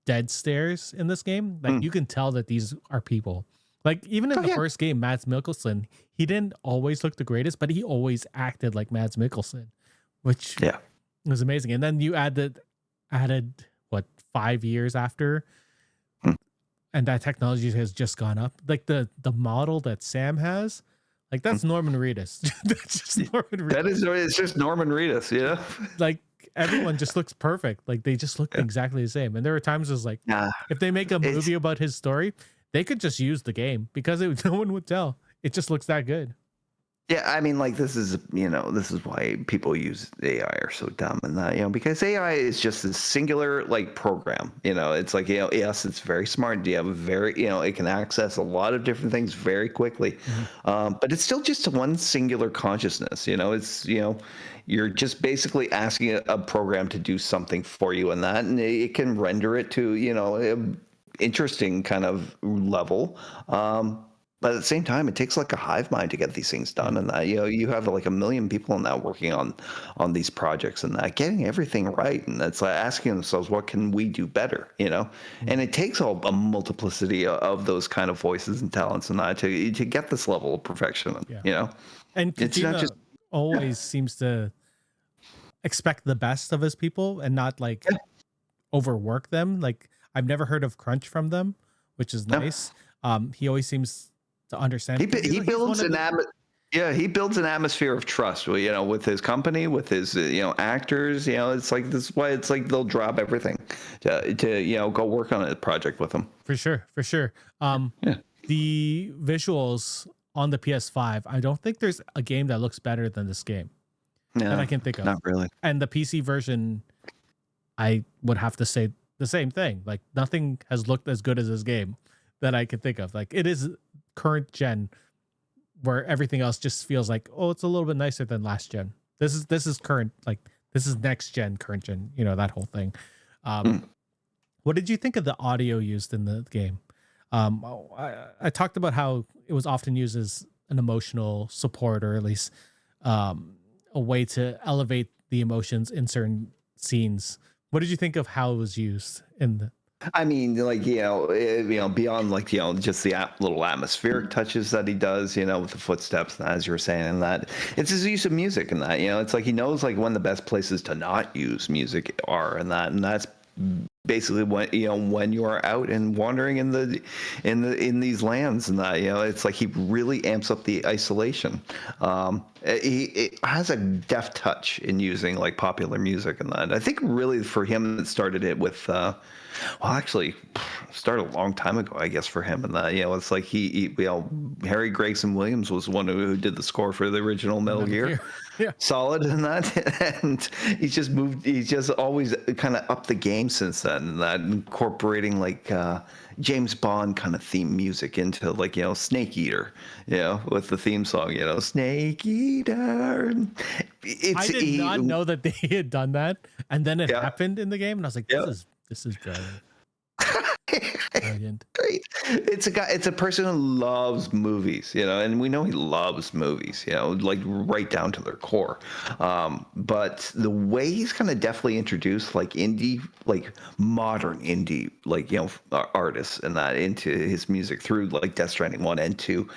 dead stares in this game. Like Mm. you can tell that these are people. Like even in Oh the yeah. first game, Mads Mikkelsen, he didn't always look the greatest, but he always acted like Mads Mikkelsen, which Yeah. was amazing. And then you added what 5 years after, Mm. and that technology has just gone up. Like the model that Sam has, like that's Norman Reedus. That's just Norman Reedus. That is, it's just Norman Reedus, yeah. Like everyone just looks perfect. Like they just look Yeah. exactly the same. And there were times it was like, Nah, if they make a it's movie about his story, they could just use the game because no one would tell. It just looks that good. yeah, I mean, like this is, this is why people use AI are so dumb and that, because AI is just a singular like program. It's like, yes, it's very smart. You have a very, it can access a lot of different things very quickly, but it's still just one singular consciousness. It's you're just basically asking a program to do something for you, and it can render it to a interesting kind of level. But at the same time, it takes like a hive mind to get these things done, and that you have like a million people now working on these projects, and that getting everything right, and that's like asking themselves, what can we do better, And it takes a multiplicity of those kind of voices and talents, and that to get this level of perfection, Yeah. And It's not Kojima just always seems to expect the best of his people and not like overwork them. Like I've never heard of crunch from them, which is no. nice. He always seems to understand. He 'Cause he he's one builds of the, he builds an atmosphere of trust, with his company, with his actors. It's like this is why it's like they'll drop everything to go work on a project with him. for sure, for sure. Yeah. The visuals on the PS5, I don't think there's a game that looks better than this game No, that I can think of. not really. And the PC version, I would have to say the same thing. Like nothing has looked as good as this game that I can think of. Like it is current gen, where everything else just feels like, oh, it's a little bit nicer than last gen. This is current, like this is next gen, current gen. That whole thing. What did you think of the audio used in the game? I talked about how it was often used as an emotional support, or at least a way to elevate the emotions in certain scenes. What did you think of how it was used in the? I mean, like beyond like just the little atmospheric touches that he does, with the footsteps, and as you were saying, and that it's his use of music, and that it's like he knows like when the best places to not use music are, and that's basically when you are out and wandering in these lands, and that it's like he really amps up the isolation. It has a deft touch in using like popular music, and that I think really for him it started it with well, actually, started a long time ago, I guess, for him. And that, it's like Harry Gregson Williams was one who did the score for the original Metal Gear. Yeah. Solid in that, and he's just always kind of upped the game since then. And that incorporating like James Bond kind of theme music into like Snake Eater, with the theme song, Snake Eater. I did not know that they had done that, and then it happened in the game, and I was like, this is brilliant. Brilliant. Great. It's a person who loves movies, and we know he loves movies, like right down to their core. But the way he's kind of definitely introduced like modern indie, like, artists and that into his music through like Death Stranding 1 and 2.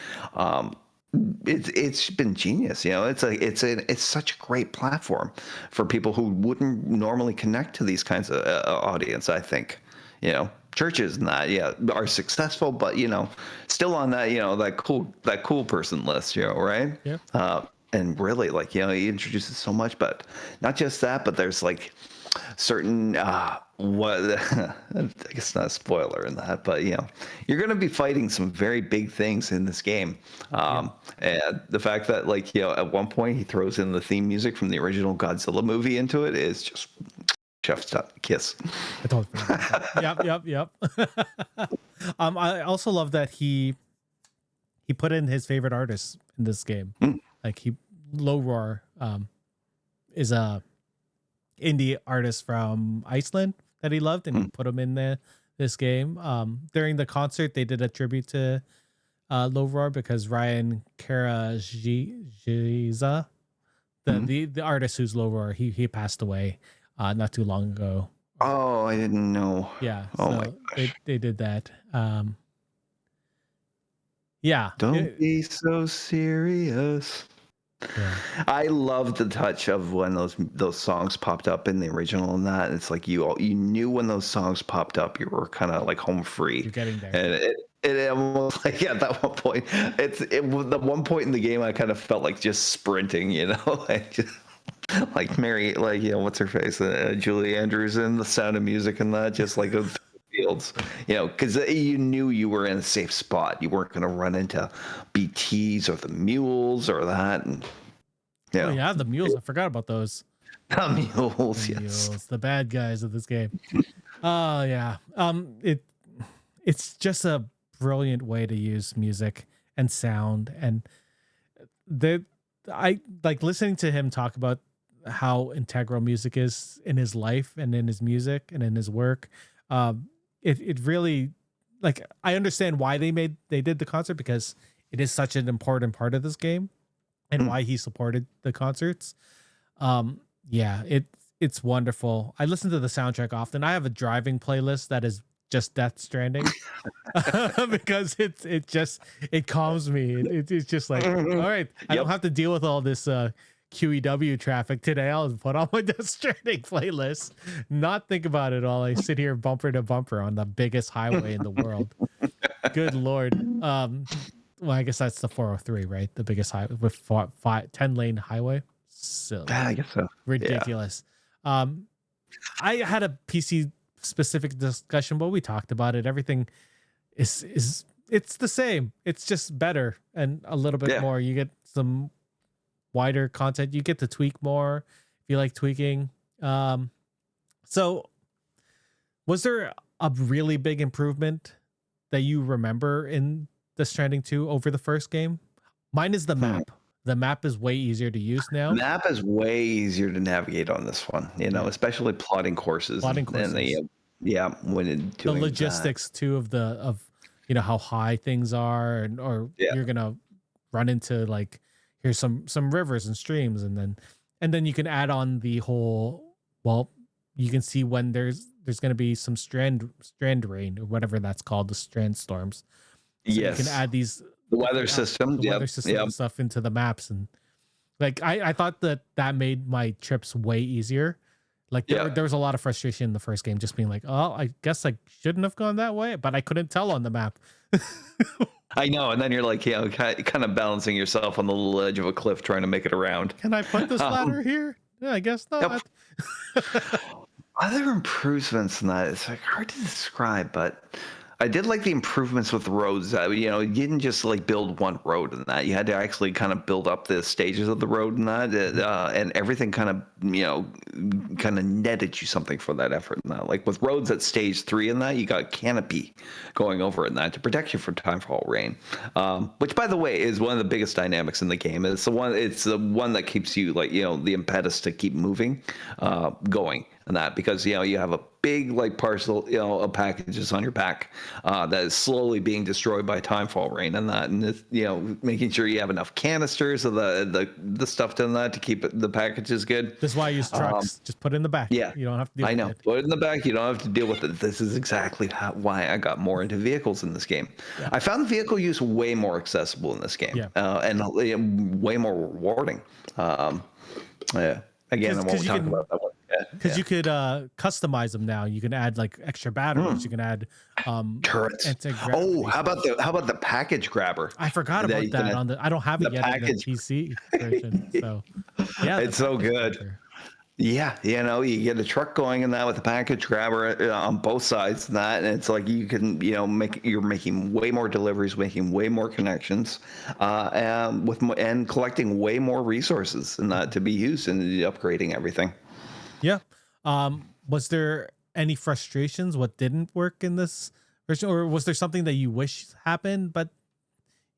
It's been genius, it's such a great platform for people who wouldn't normally connect to these kinds of audience. I think churches and that are successful, but still on that that cool person list, right? And really, like, he introduces so much, but not just that, but there's like certain what I guess not a spoiler in that, but you're going to be fighting some very big things in this game. And the fact that like at one point he throws in the theme music from the original Godzilla movie into it is just chef's kiss. I totally forgot. Yep. I also love that he put in his favorite artists in this game. Mm. Like Low Roar is a indie artist from Iceland that he loved, and he Mm. put him in this game. During the concert, they did a tribute to Low Roar because Ryan Karajiza, Mm. the artist who's Low Roar, he passed away not too long ago. Oh, I didn't know. Yeah, Oh my so gosh. they did that. Yeah, Don't be so serious. yeah. I love the touch of when those songs popped up in the original and that. It's like you knew when those songs popped up, you were kind of like home free. You're getting there. And it almost like at that one point, it was the one point in the game I kind of felt like just sprinting, you know, like just, like Mary, like what's her face, Julie Andrews in The Sound of Music and that, just like through the fields, because you knew you were in a safe spot. You weren't going to run into BTs or the mules or that, and Oh yeah, yeah, the mules. I forgot about those. the mules, The yes. mules, the bad guys of this game. Oh yeah. It's just a brilliant way to use music and sound, and I like listening to him talk about how integral music is in his life and in his music and in his work. It really, like, I understand why they did the concert, because it is such an important part of this game and Mm. why he supported the concerts. Yeah, it's wonderful. I listen to the soundtrack often. I have a driving playlist that is just Death Stranding because it calms me. It's just like, all right, I don't Yep. have to deal with all this QEW traffic today. I'll put on my Death Stranding playlist, not think about it while I sit here bumper to bumper on the biggest highway in the world. Good Lord. Well, I guess that's the 403, right? The biggest highway with 10-lane highway. Silly. I guess so. Ridiculous. I had a PC specific discussion, but we talked about it. Everything is it's the same. It's just better and a little bit Yeah. more. You get some wider content. You get to tweak more if you like tweaking. So was there a really big improvement that you remember in Death Stranding 2 over the first game? Mine is the map. The map is way easier to use now. The map is way easier to navigate on this one, Yeah. especially plotting courses. Plotting and courses. when The doing logistics too of how high things are, or Yeah. you're gonna run into, like, here's some rivers and streams, and then you can add on the whole, well, you can see when there's gonna be some strand rain or whatever that's called, the strand storms. So Yes. you can add these the weather system. the weather system and stuff into the maps, and like I thought that made my trips way easier. Like there was a lot of frustration in the first game, just being like, oh, I guess I shouldn't have gone that way, but I couldn't tell on the map. I know, and then you're like, kind of balancing yourself on the little edge of a cliff, trying to make it around. Can I put this ladder here? Yeah, I guess not. Other improvements in that, it's like hard to describe, but I did like the improvements with roads. You didn't just like build one road and that. You had to actually kind of build up the stages of the road and that, and everything kind of netted you something for that effort and that. Like with roads at stage 3 and that, you got canopy going over it and that to protect you from timefall rain, which by the way is one of the biggest dynamics in the game. It's the one that keeps you like the impetus to keep moving, going. And that because you have a big like parcel of packages on your back that is slowly being destroyed by timefall rain and that, and it's, making sure you have enough canisters of the stuff in that to keep the packages good. That's why I use trucks. Just put it in the back. Yeah, you don't have to deal with it. Put it in the back. You don't have to deal with it. This is exactly why I got more into vehicles in this game. Yeah. I found vehicle use way more accessible in this game, and way more rewarding. Yeah. Again, I won't talk about that one. Because you could customize them now. You can add like extra batteries. You can add turrets. How about the package grabber? I forgot about that. I don't have it yet in the PC version. So yeah, it's so good. Grabber. Yeah, you get a truck going in that with a package grabber on both sides of that, and it's like you can, you're making way more deliveries, making way more connections, and collecting way more resources and that to be used in upgrading everything. Yeah. Was there any frustrations? What didn't work in this Or was there something that you wish happened, but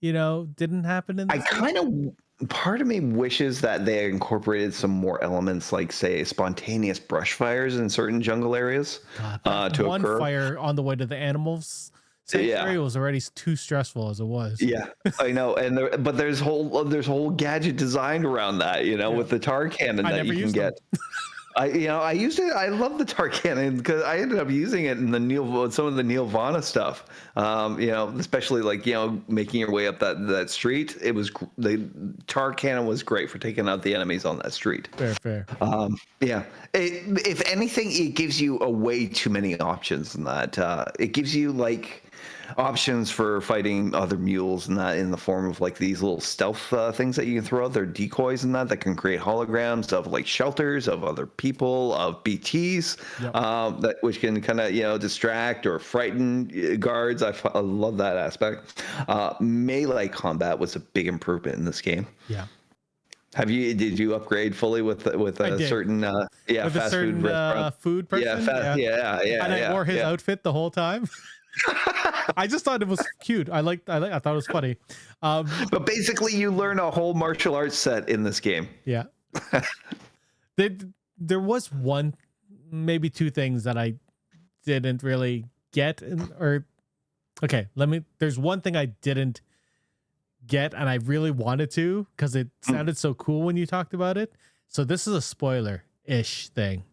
didn't happen in I this game? kind of part of me wishes that they incorporated some more elements, like say spontaneous brush fires in certain jungle areas, God, that to one occur. fire on the way to the animals Yeah, sanctuary was already too stressful as it was. yeah, I know. And but there's whole gadget designed around that, Yeah. with the tar cannon I that never you can used them. get. I used it. I love the tar cannon because I ended up using it in some of the Nirvana stuff. Especially like making your way up that street. The tar cannon was great for taking out the enemies on that street. Fair, fair. Yeah. If anything, it gives you a way too many options in that. It gives you like options for fighting other mules and that in the form of like these little stealth things that you can throw out. They're decoys and that can create holograms of like shelters of other people, of BTs, Yep. which can kind of distract or frighten guards. I love that aspect. Melee combat was a big improvement in this game. Yeah. Did you upgrade fully with I a did. certain With a fast food certain restaurant? food Yeah, person. Yeah. And I wore his yeah. outfit the whole time. I just thought it was cute. I thought it was funny. But basically, you learn a whole martial arts set in this game. Yeah. There was one, maybe two things that I didn't really get okay, there's one thing I didn't get and I really wanted to because it sounded so cool when you talked about it. So this is a spoiler-ish thing.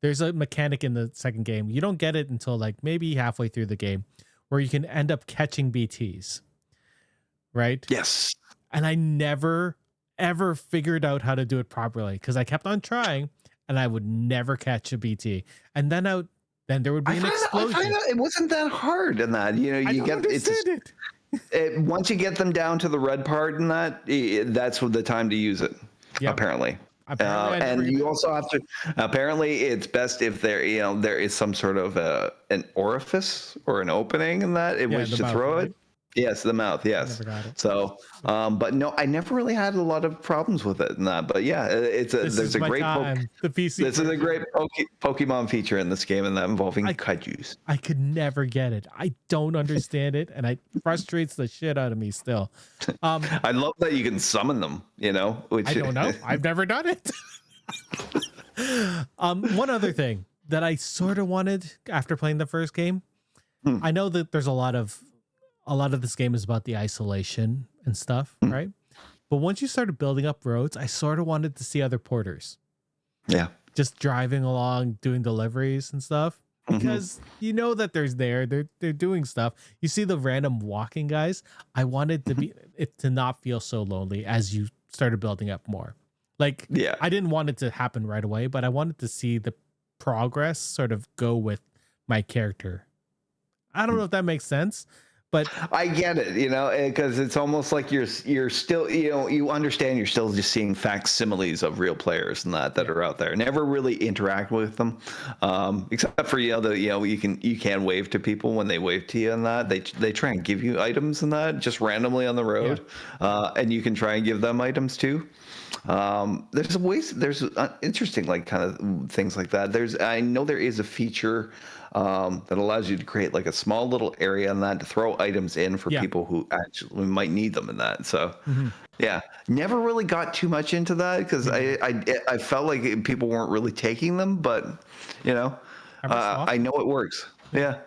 There's a mechanic in the second game. You don't get it until like maybe halfway through the game where you can end up catching BTs. Right? Yes. And I never ever figured out how to do it properly because I kept on trying and I would never catch a BT. And then there would be an explosion. I find out it wasn't that hard in that. Once you get them down to the red part in that, that's the time to use it. Yep. Apparently. And you also have to. Apparently, it's best if there is some sort of an orifice or an opening in that in which to throw it. Yes, the mouth. Yes. So, but no, I never really had a lot of problems with it in that. But yeah, there's a great the PC. This is a great Pokemon feature in this game, and that involving kaijus. I could never get it. I don't understand it, and it frustrates the shit out of me still. I love that you can summon them. Which I don't know. I've never done it. One other thing that I sort of wanted after playing the first game, I know that there's a lot of this game is about the isolation and stuff, right? But once you started building up roads, I sort of wanted to see other porters. Yeah. Just driving along, doing deliveries and stuff. Because that they're doing stuff. You see the random walking guys. I wanted it to not feel so lonely as you started building up more. Like, I didn't want it to happen right away, but I wanted to see the progress sort of go with my character. I don't know if that makes sense. But I get it, because it's almost like you're still, you understand you're still just seeing facsimiles of real players and that are out there. Never really interact with them, except for you can wave to people when they wave to you and that they try and give you items and that just randomly on the road, and you can try and give them items too. There's interesting like kind of things like that. I know there is a feature that allows you to create like a small little area in that to throw items in for people who actually might need them in that. So never really got too much into that because I felt like people weren't really taking them, but I know it works. Yeah.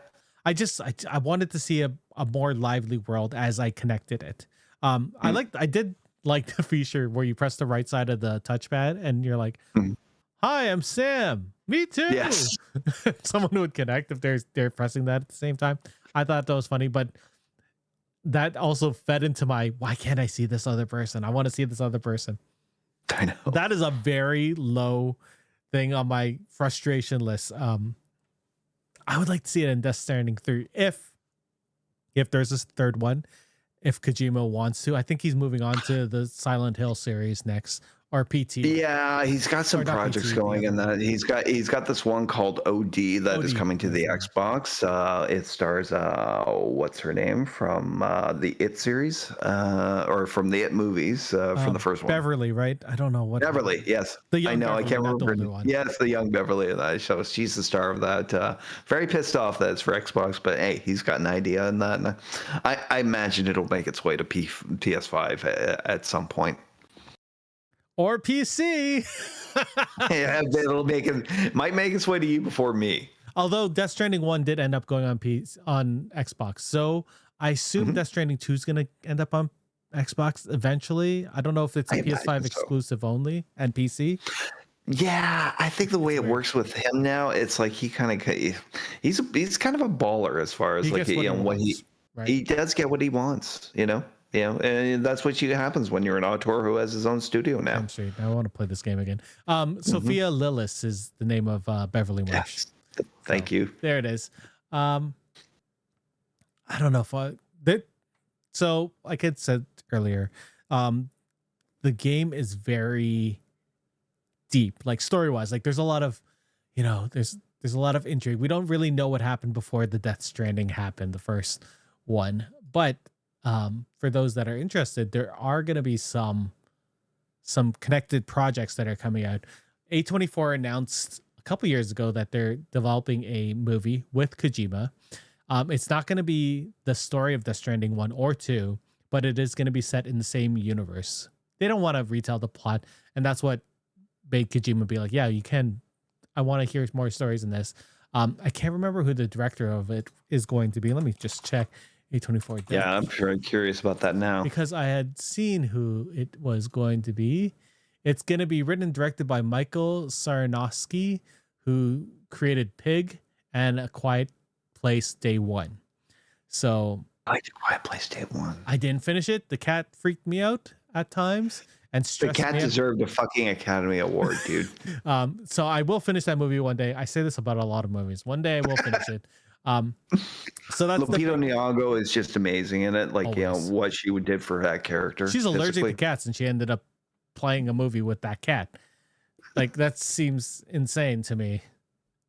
I wanted to see a more lively world as I connected it. I did like the feature where you press the right side of the touchpad and you're like, hi, I'm Sam. Me too. Yes. Someone would connect if they're pressing that at the same time. I thought that was funny, but that also fed into my, why can't I see this other person? I want to see this other person. I know. That is a very low thing on my frustration list. I would like to see it in Death Stranding 3 if there's this third one, if Kojima wants to. I think he's moving on to the Silent Hill series next, or PT. Yeah, he's got some Or not projects PT, the going in other one. that he's got this one called OD that is OD, coming to that's the the one. Xbox. It stars what's her name from the It series or from the It movies from the first one. Beverly, right? I don't know what her name Beverly, is. yes. The I young know. I Beverly, can't not the remember. older one. Yes, the young Beverly of that show. She's the star of that. Very pissed off that it's for Xbox, but hey, he's got an idea in that. And I imagine it'll make its way to PS5 at some point. Or PC. Yeah, might make its way to you before me. Although Death Stranding 1 did end up going on on Xbox. So I assume Death Stranding 2 is going to end up on Xbox eventually. I don't know if it's a PS5 exclusive only and PC. Yeah, I think the way it works with him now, it's like he's kind of a baller as far as He like gets what he wants, right? he does get what he wants, and that's what happens when you're an auteur who has his own studio now. I want to play this game again. Sophia Lillis is the name of Beverly Marsh. Yes. Thank you. There it is. I don't know if so like I said earlier, the game is very deep, like story-wise. Like there's a lot of, there's a lot of intrigue. We don't really know what happened before the Death Stranding happened, the first one. But for those that are interested, there are going to be some connected projects that are coming out. A24 announced a couple years ago that they're developing a movie with Kojima. It's not going to be the story of Death Stranding 1 or 2, but it is going to be set in the same universe. They don't want to retell the plot, and that's what made Kojima be like, yeah, you can. I want to hear more stories in this. I can't remember who the director of it is going to be. Let me just check. A24. Yeah, I'm sure I'm curious about that now. Because I had seen who it was going to be. It's going to be written and directed by Michael Sarnowski, who created Pig and A Quiet Place Day One. So I like A Quiet Place Day One. I didn't finish it. The cat freaked me out at times and stressed me out. The cat deserved a fucking Academy Award, dude. So I will finish that movie one day. I say this about a lot of movies. One day I will finish it. So that's Lupita Nyong'o is just amazing in it. Like, always. What she did for that character. She's allergic to cats, and she ended up playing a movie with that cat. Like, that seems insane to me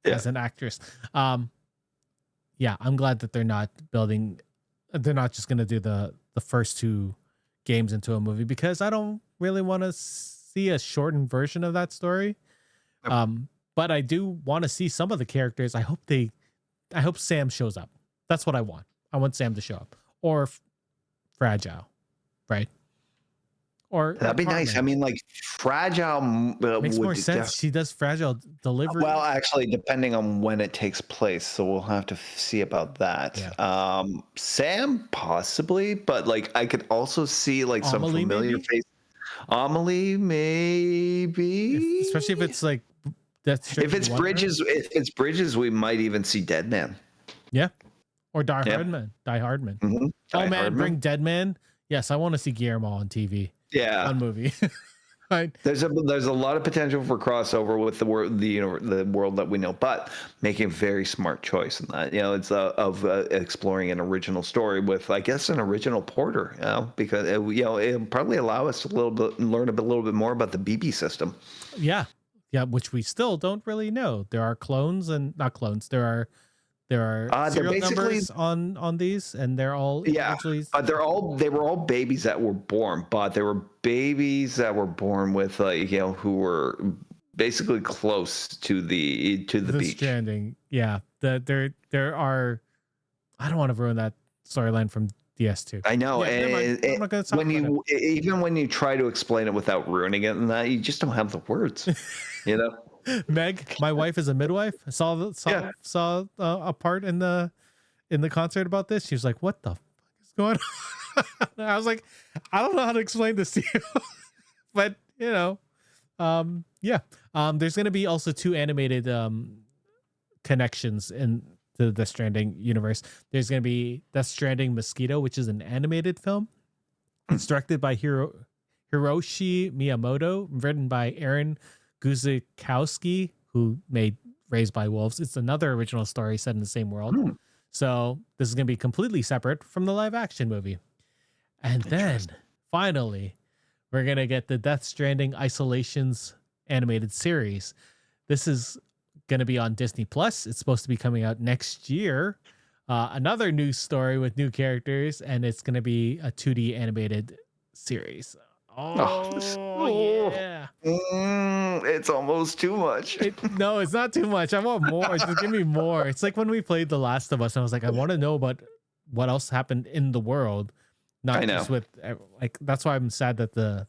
as an actress. Yeah, I'm glad that they're not just going to do the first two games into a movie, because I don't really want to see a shortened version of that story. But I do want to see some of the characters. I hope Sam shows up. That's what I want. I want Sam to show up, or Fragile, right? Or that'd be nice. I mean, like Fragile makes more sense. She does Fragile delivery. Well, actually, depending on when it takes place, so we'll have to see about that. Yeah. Sam possibly, but like I could also see like some familiar face. Amelie, maybe, especially if it's like that's if it's Bridges. If it's Bridges, we might even see Deadman. Yeah, or Die Hardman. Mm-hmm. Oh man, bring Deadman. Yes, I want to see Guillermo on TV. Yeah, on movie. Right. There's a lot of potential for crossover with the world that we know, but making a very smart choice in that. It's of exploring an original story with, I guess, an original porter. Because it'll probably allow us to learn a little bit more about the BB system. Yeah, which we still don't really know. There are clones and not clones. There are serial numbers on these, and they're all but they were all babies that were born, but they were babies that were born with who were basically close to the beach. Stranding. Yeah, there are. I don't want to ruin that storyline from DS2. I know, I'm not gonna talk even when you try to explain it without ruining it, and that you just don't have the words, Meg, my wife is a midwife. I saw a part in the concert about this. She was like, "What the fuck is going on?" I was like, "I don't know how to explain this to you," but there's gonna be also 2 animated connections in the Death Stranding universe. There's gonna be Death Stranding Mosquito, which is an animated film. It's directed by Hiroshi Miyamoto, written by Aaron Guzikowski, who made Raised by Wolves. It's another original story set in the same world. So this is going to be completely separate from the live action movie. And then finally, we're gonna get the Death Stranding Isolations animated series. This is gonna be on Disney Plus. It's supposed to be coming out next year. Another new story with new characters, and it's gonna be a 2D animated series. Oh, Oh oh, yeah. it's almost too much. No, it's not too much. I want more. Just give me more. It's like when we played The Last of Us, and I was like, I want to know about what else happened in the world, I not know. just with like. That's why I'm sad that the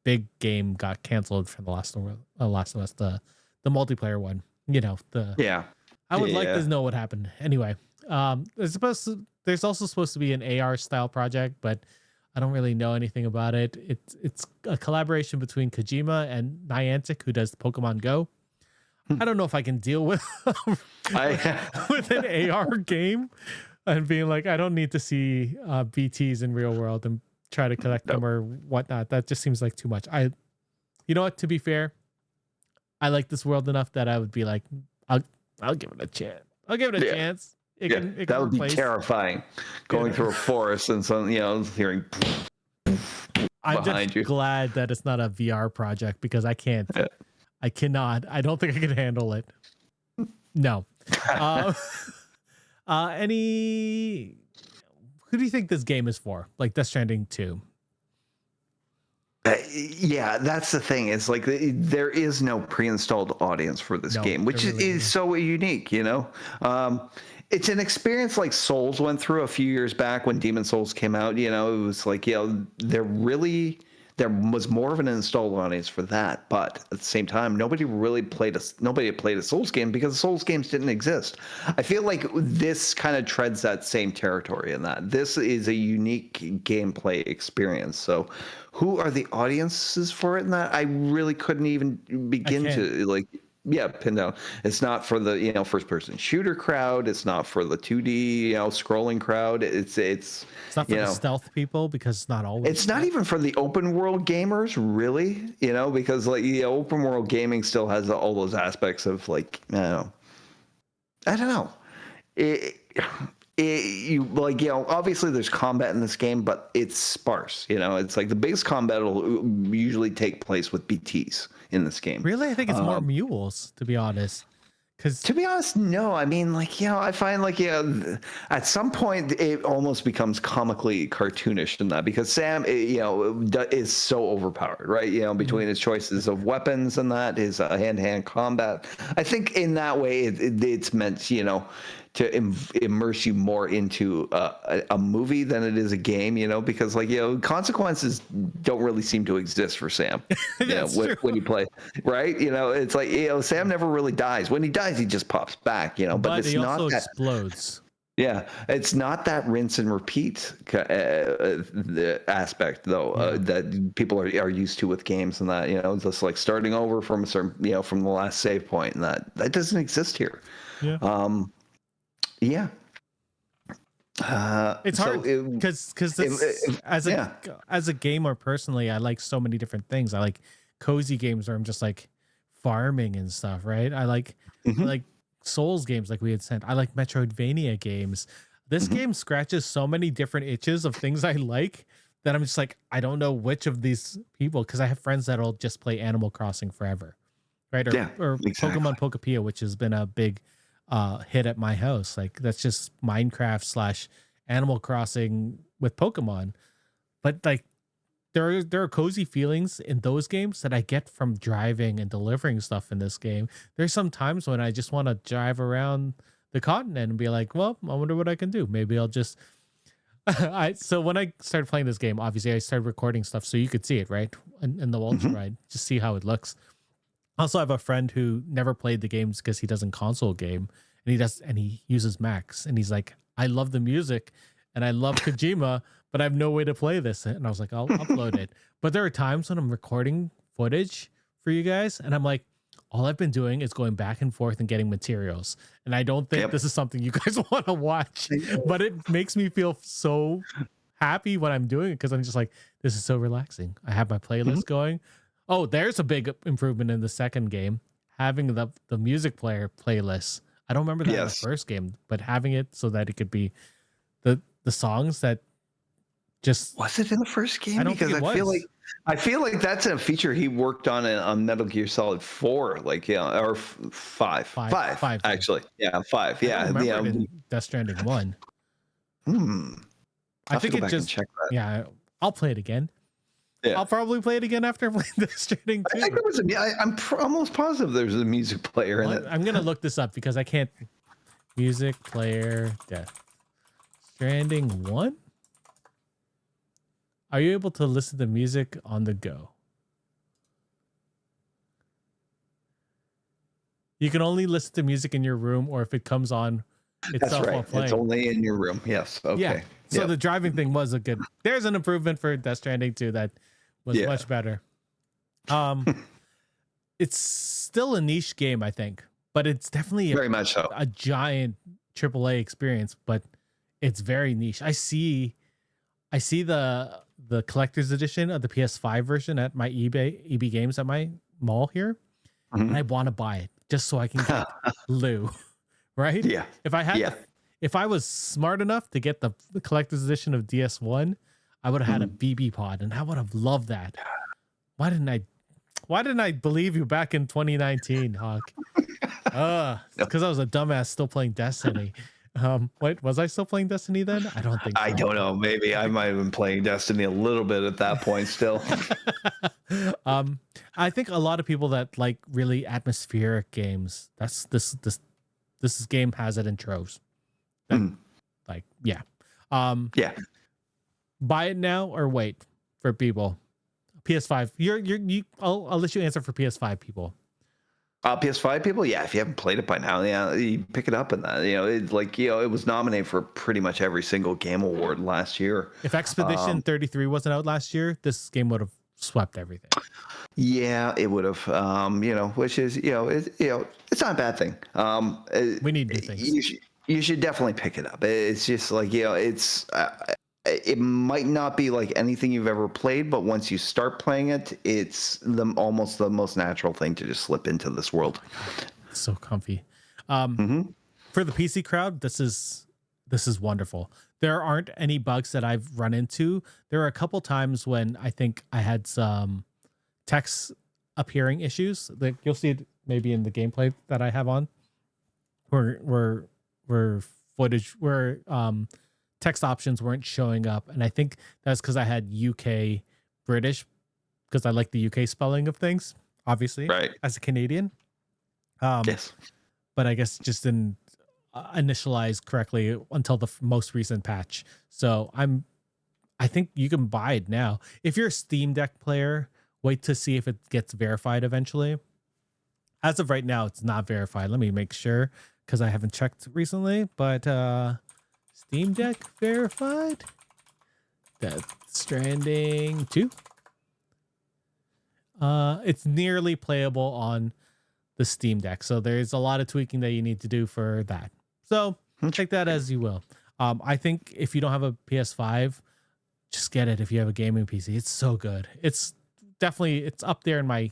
big game got canceled for Last of Us, the multiplayer one. You know, Yeah. I would like Yeah. to know what happened. Anyway, there's also supposed to be an AR style project, but I don't really know anything about it. It's a collaboration between Kojima and Niantic, who does Pokemon Go. I don't know if I can deal with I with an AR game and being like, I don't need to see BTs in real world and try to collect them or whatnot. That just seems like too much. You know what? To be fair, I like this world enough that I would be like, I'll give it a chance. I'll give it a chance. It that can would be terrifying. Going through a forest and hearing I'm behind just you. glad that it's not a VR project because I can't. I cannot. I don't think I can handle it. No. Any? Who do you think this game is for? Like Death Stranding 2. Yeah, that's the thing. It's like there is no pre-installed audience for this game, which there really is so unique. It's an experience like Souls went through a few years back when Demon Souls came out. It was like there was more of an installed audience for that, but at the same time, nobody had played a Souls game because Souls games didn't exist. I feel like this kind of treads that same territory in that this is a unique gameplay experience. So, who are the audiences for it in that? I really couldn't even begin to pin down. It's not for the first person shooter crowd. It's not for the 2D scrolling crowd. It's not for the stealth people because it's not always. It's not even for the open world gamers, really. Because open world gaming still has all those aspects of I don't know. Obviously there's combat in this game, but it's sparse. It's like the biggest combat will usually take place with BTs in this game. Really, I think it's more mules, to be honest. Because to be honest, no. I mean, I find at some point it almost becomes comically cartoonish in that because Sam, is so overpowered, right? Between his choices of weapons and that his hand-to-hand combat. I think in that way it's meant, to immerse you more into a movie than it is a game, because consequences don't really seem to exist for Sam. When you play, right? It's like Sam never really dies. When he dies, he just pops back. But it's he not also that explodes. Yeah, it's not that rinse and repeat the aspect though that people are used to with games and that just like starting over from a certain from the last save point and that doesn't exist here. Yeah. Yeah. It's hard because as a gamer personally, I like so many different things. I like cozy games where I'm just like farming and stuff, right? I like Souls games like we had said. I like Metroidvania games. This game scratches so many different itches of things I like that I'm just like, I don't know which of these people, because I have friends that'll just play Animal Crossing forever, right? Or exactly. Pokemon Pokepia, which has been a big hit at my house. Like that's just Minecraft / Animal Crossing with Pokemon. But like there are cozy feelings in those games that I get from driving and delivering stuff in this game. There's some times when I just want to drive around the continent and be like, well, I wonder what I can do. Maybe I'll just so when I started playing this game, obviously I started recording stuff so you could see it, right? In the ultrawide, just see how it looks. Also, I have a friend who never played the games because he doesn't console game, and he uses Macs, and he's like, I love the music and I love Kojima, but I have no way to play this. And I was like, I'll upload it. But there are times when I'm recording footage for you guys, and I'm like, all I've been doing is going back and forth and getting materials. And I don't think this is something you guys want to watch, but it makes me feel so happy when I'm doing it because I'm just like, this is so relaxing. I have my playlist going. Oh, there's a big improvement in the second game, having the music player playlist. I don't remember that in the first game, but having it so that it could be the songs that Just Was it in the first game? I don't think Because it was. I feel like that's a feature he worked on Metal Gear Solid 4, like or 5 Five did. actually. Yeah, 5. I don't Yeah, remember yeah. it in Death Stranding 1. Hmm. I I have to think go it back and just check that. yeah. I'll play it again. Yeah. I'll probably play it again after playing Death Stranding I think 2. there was almost positive there's a music player in Well, it. I'm gonna look this up because I can't. Music player Death Stranding 1. Are you able to listen to music on the go? You can only listen to music in your room or if it comes on That's itself while right. It's playing. only in your room. Yes. Yeah. Okay. So Yep. the driving thing was a good. There's an improvement for Death Stranding 2 that was Yeah. much better. It's still a niche game, I think, but it's definitely Very much so. a giant AAA experience. But it's very niche. I see the collector's edition of the PS5 version at my EB Games at my mall here, and I Mhm. want to buy it just so I can get Lou. Right? Yeah. If I had, Yeah. if I was smart enough to get the collector's edition of DS1, I would have had a Mhm. BB pod, and I would have loved that. Why didn't I? Why didn't I believe you back in 2019, Hawk? No, Because I was a dumbass still playing Destiny. Wait, was I still playing Destiny then? I don't think I so. don't know. Maybe I might have been playing Destiny a little bit at that point still. um, I think a lot of people that like really atmospheric games. That's this game has it in troves. That Mm. like yeah. Um, Yeah. buy it now or wait for people. PS5. I'll let you answer for PS5 people. PS5 people, yeah. If you haven't played it by now, yeah, you pick it up. And that, it was nominated for pretty much every single game award last year. If Expedition 33 wasn't out last year, this game would have swept everything. Yeah, it would have. Which is it's not a bad thing. We need new things. You should definitely pick it up. It's just like it's. It might not be like anything you've ever played, but once you start playing it, it's almost the most natural thing to just slip into this world. It's so comfy. Hmm. For the PC crowd, this is wonderful. There aren't any bugs that I've run into. There are a couple times when I think I had some text appearing issues. Like you'll see it maybe in the gameplay that I have on, where footage where text options weren't showing up, and I think that's because I had UK British because I like the UK spelling of things, obviously, Right. as a Canadian. Yes. But I guess just didn't initialize correctly until the most recent patch. So I think you can buy it now. If you're a Steam Deck player, wait to see if it gets verified eventually. As of right now, it's not verified. Let me make sure because I haven't checked recently. But Steam Deck verified. Death Stranding 2. It's nearly playable on the Steam Deck. So there's a lot of tweaking that you need to do for that. So take that as you will. I think if you don't have a PS5, just get it if you have a gaming PC. It's so good. It's up there in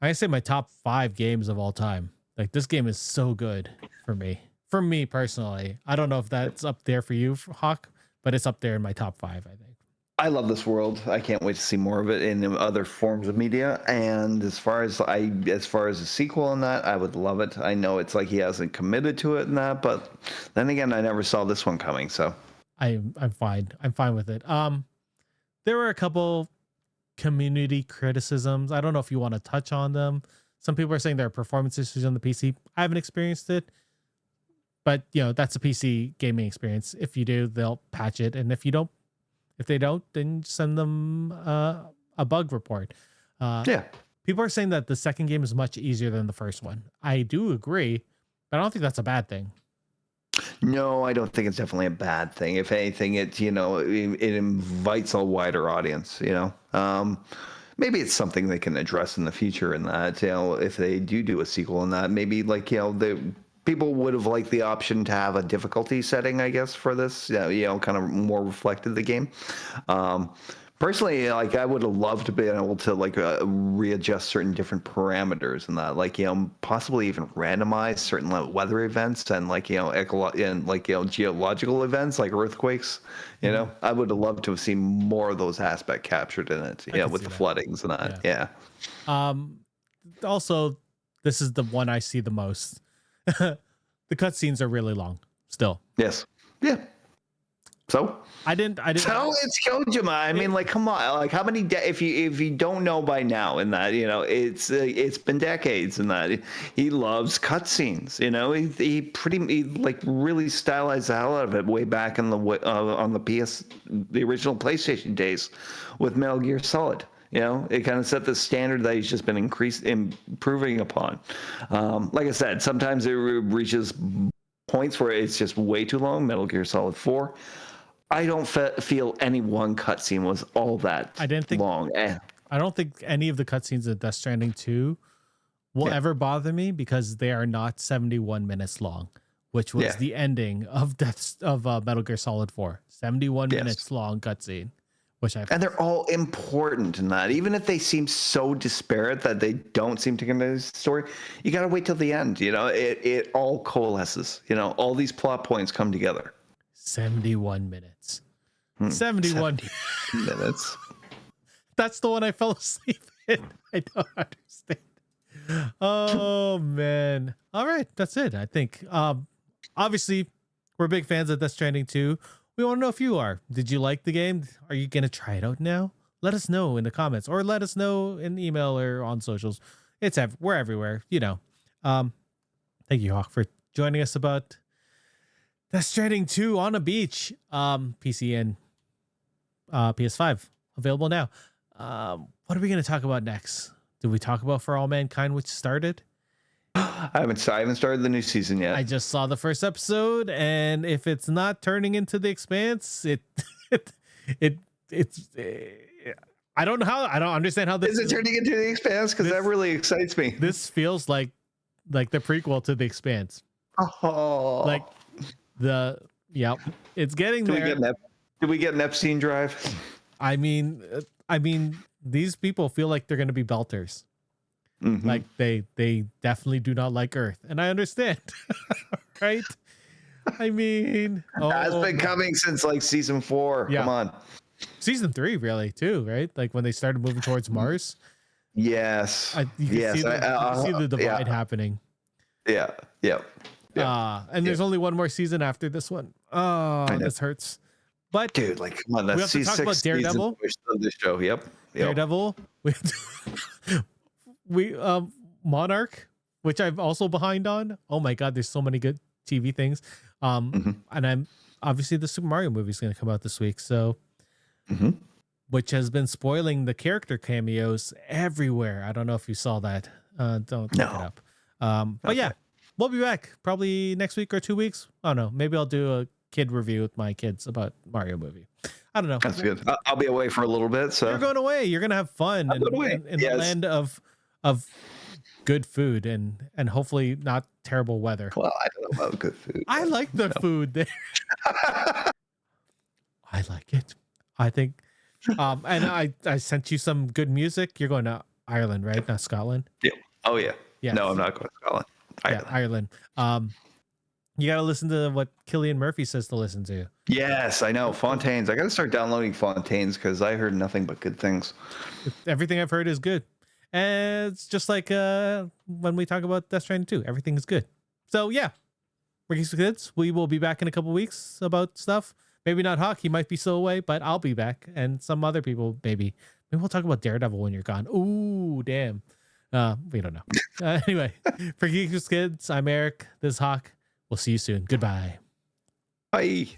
I say my top 5 games of all time. Like this game is so good for me. For me personally. I don't know if that's up there for you, Hawk, but it's up there in my top 5, I think. I love this world. I can't wait to see more of it in other forms of media. And as far as a sequel in that, I would love it. I know it's like he hasn't committed to it in that, but then again, I never saw this one coming. So I'm fine. I'm fine with it. There were a couple community criticisms. I don't know if you want to touch on them. Some people are saying there are performance issues on the PC. I haven't experienced it, but that's a PC gaming experience. If you do, they'll patch it, and if they don't, then send them a bug report. yeah. People are saying that the second game is much easier than the first one. I do agree, but I don't think that's a bad thing. No, I don't think it's definitely a bad thing. If anything, it invites a wider audience. Maybe it's something they can address in the future. In that, if they do a sequel in that, maybe like the people would have liked the option to have a difficulty setting, I guess, for this. Kind of more reflected the game. Personally, like I would have loved to be able to like readjust certain different parameters and that, like possibly even randomize certain weather events and like geological events like earthquakes. I would have loved to have seen more of those aspects captured in it. With the floodings and that. Yeah. Also, this is the one I see the most. The cutscenes are really long. Still. Yes. Yeah. So I didn't. So it's Kojima. I mean, like, come on. Like, how many? If you don't know by now, in that it's been decades, in that he loves cutscenes. He like really stylized the hell out of it way back in the on the original PlayStation days with Metal Gear Solid. It kind of set the standard that he's just been improving upon. Like I said, sometimes it reaches points where it's just way too long. Metal Gear Solid 4. I don't feel any one cutscene was all that long. I don't think any of the cutscenes of Death Stranding 2 will ever bother me because they are not 71 minutes long, which was the ending of Metal Gear Solid 4. 71 minutes long cutscene, and they're all important in that. Even if they seem so disparate that they don't seem to connect the story, you got to wait till the end. It all coalesces. All these plot points come together. 71 minutes. 71 minutes. That's the one I fell asleep in. I don't understand. Oh, man. All right. That's it, I think. Obviously, we're big fans of Death Stranding 2. We want to know if you are. Did you like the game? Are you going to try it out now? Let us know in the comments or let us know in email or on socials. We're everywhere, Thank you, Hawk, for joining us about Death Stranding 2 on a beach. PC and PS5 available now. What are we going to talk about next? Did we talk about For All Mankind, which started? I haven't started the new season yet. I just saw the first episode, and if it's not turning into The Expanse, it's I don't know how. I don't understand how this is it turning into The Expanse, because that really excites me. This feels like the prequel to The Expanse. Oh, like it's getting there. Do we get an Epstein drive? I mean, these people feel like they're going to be belters. Mm-hmm. Like they definitely do not like Earth, and I understand, right? I mean, it's been coming since like season 4. Yeah. Come on, season 3 really too, right? Like when they started moving towards Mars. Yes, you can see the divide happening. Yeah. And there's only one more season after this one. Oh, this hurts. But dude, like, come on, that's we have to talk about Daredevil. Of the show. Yep. Daredevil. We Monarch, which I'm also behind on. Oh my god, there's so many good TV things. And I'm obviously the Super Mario movie is going to come out this week, so which has been spoiling the character cameos everywhere. I don't know if you saw that. Don't look it up. But yeah, we'll be back probably next week or 2 weeks. I don't know. Maybe I'll do a kid review with my kids about Mario movie. I don't know. That's good. I'll be away for a little bit. So you're going away. You're going to have fun in the land of good food and hopefully not terrible weather. Well, I don't know about good food. I like the food there. I like it. I think. And I sent you some good music. You're going to Ireland, right? Not Scotland. Yeah. Oh yeah. Yeah. No, I'm not going to Scotland. Ireland. You got to listen to what Cillian Murphy says to listen to. Yes, I know. Fontaines. I got to start downloading Fontaines because I heard nothing but good things. Everything I've heard is good. And it's just like when we talk about Death Stranding 2, everything is good. So yeah, we're Geeks with Kids. We will be back in a couple weeks about stuff. Maybe not Hawk. He might be still away, but I'll be back. And some other people, maybe we'll talk about Daredevil when you're gone. Ooh, damn. We don't know. Anyway, for Geeks with Kids, I'm Eric. This is Hawk. We'll see you soon. Goodbye. Bye.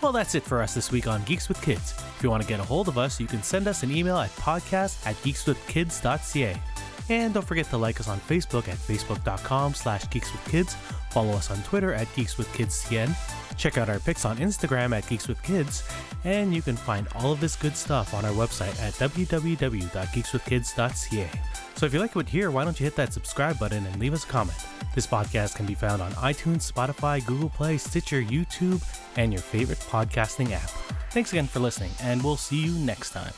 Well, that's it for us this week on Geeks with Kids. If you want to get a hold of us, you can send us an email at podcast@geekswithkids.ca. And don't forget to like us on Facebook at facebook.com/geekswithkids. Follow us on Twitter at geekswithkidscn. Check out our pics on Instagram at geekswithkids. And you can find all of this good stuff on our website at www.geekswithkids.ca. So if you like what you hear, why don't you hit that subscribe button and leave us a comment. This podcast can be found on iTunes, Spotify, Google Play, Stitcher, YouTube, and your favorite podcasting app. Thanks again for listening, and we'll see you next time.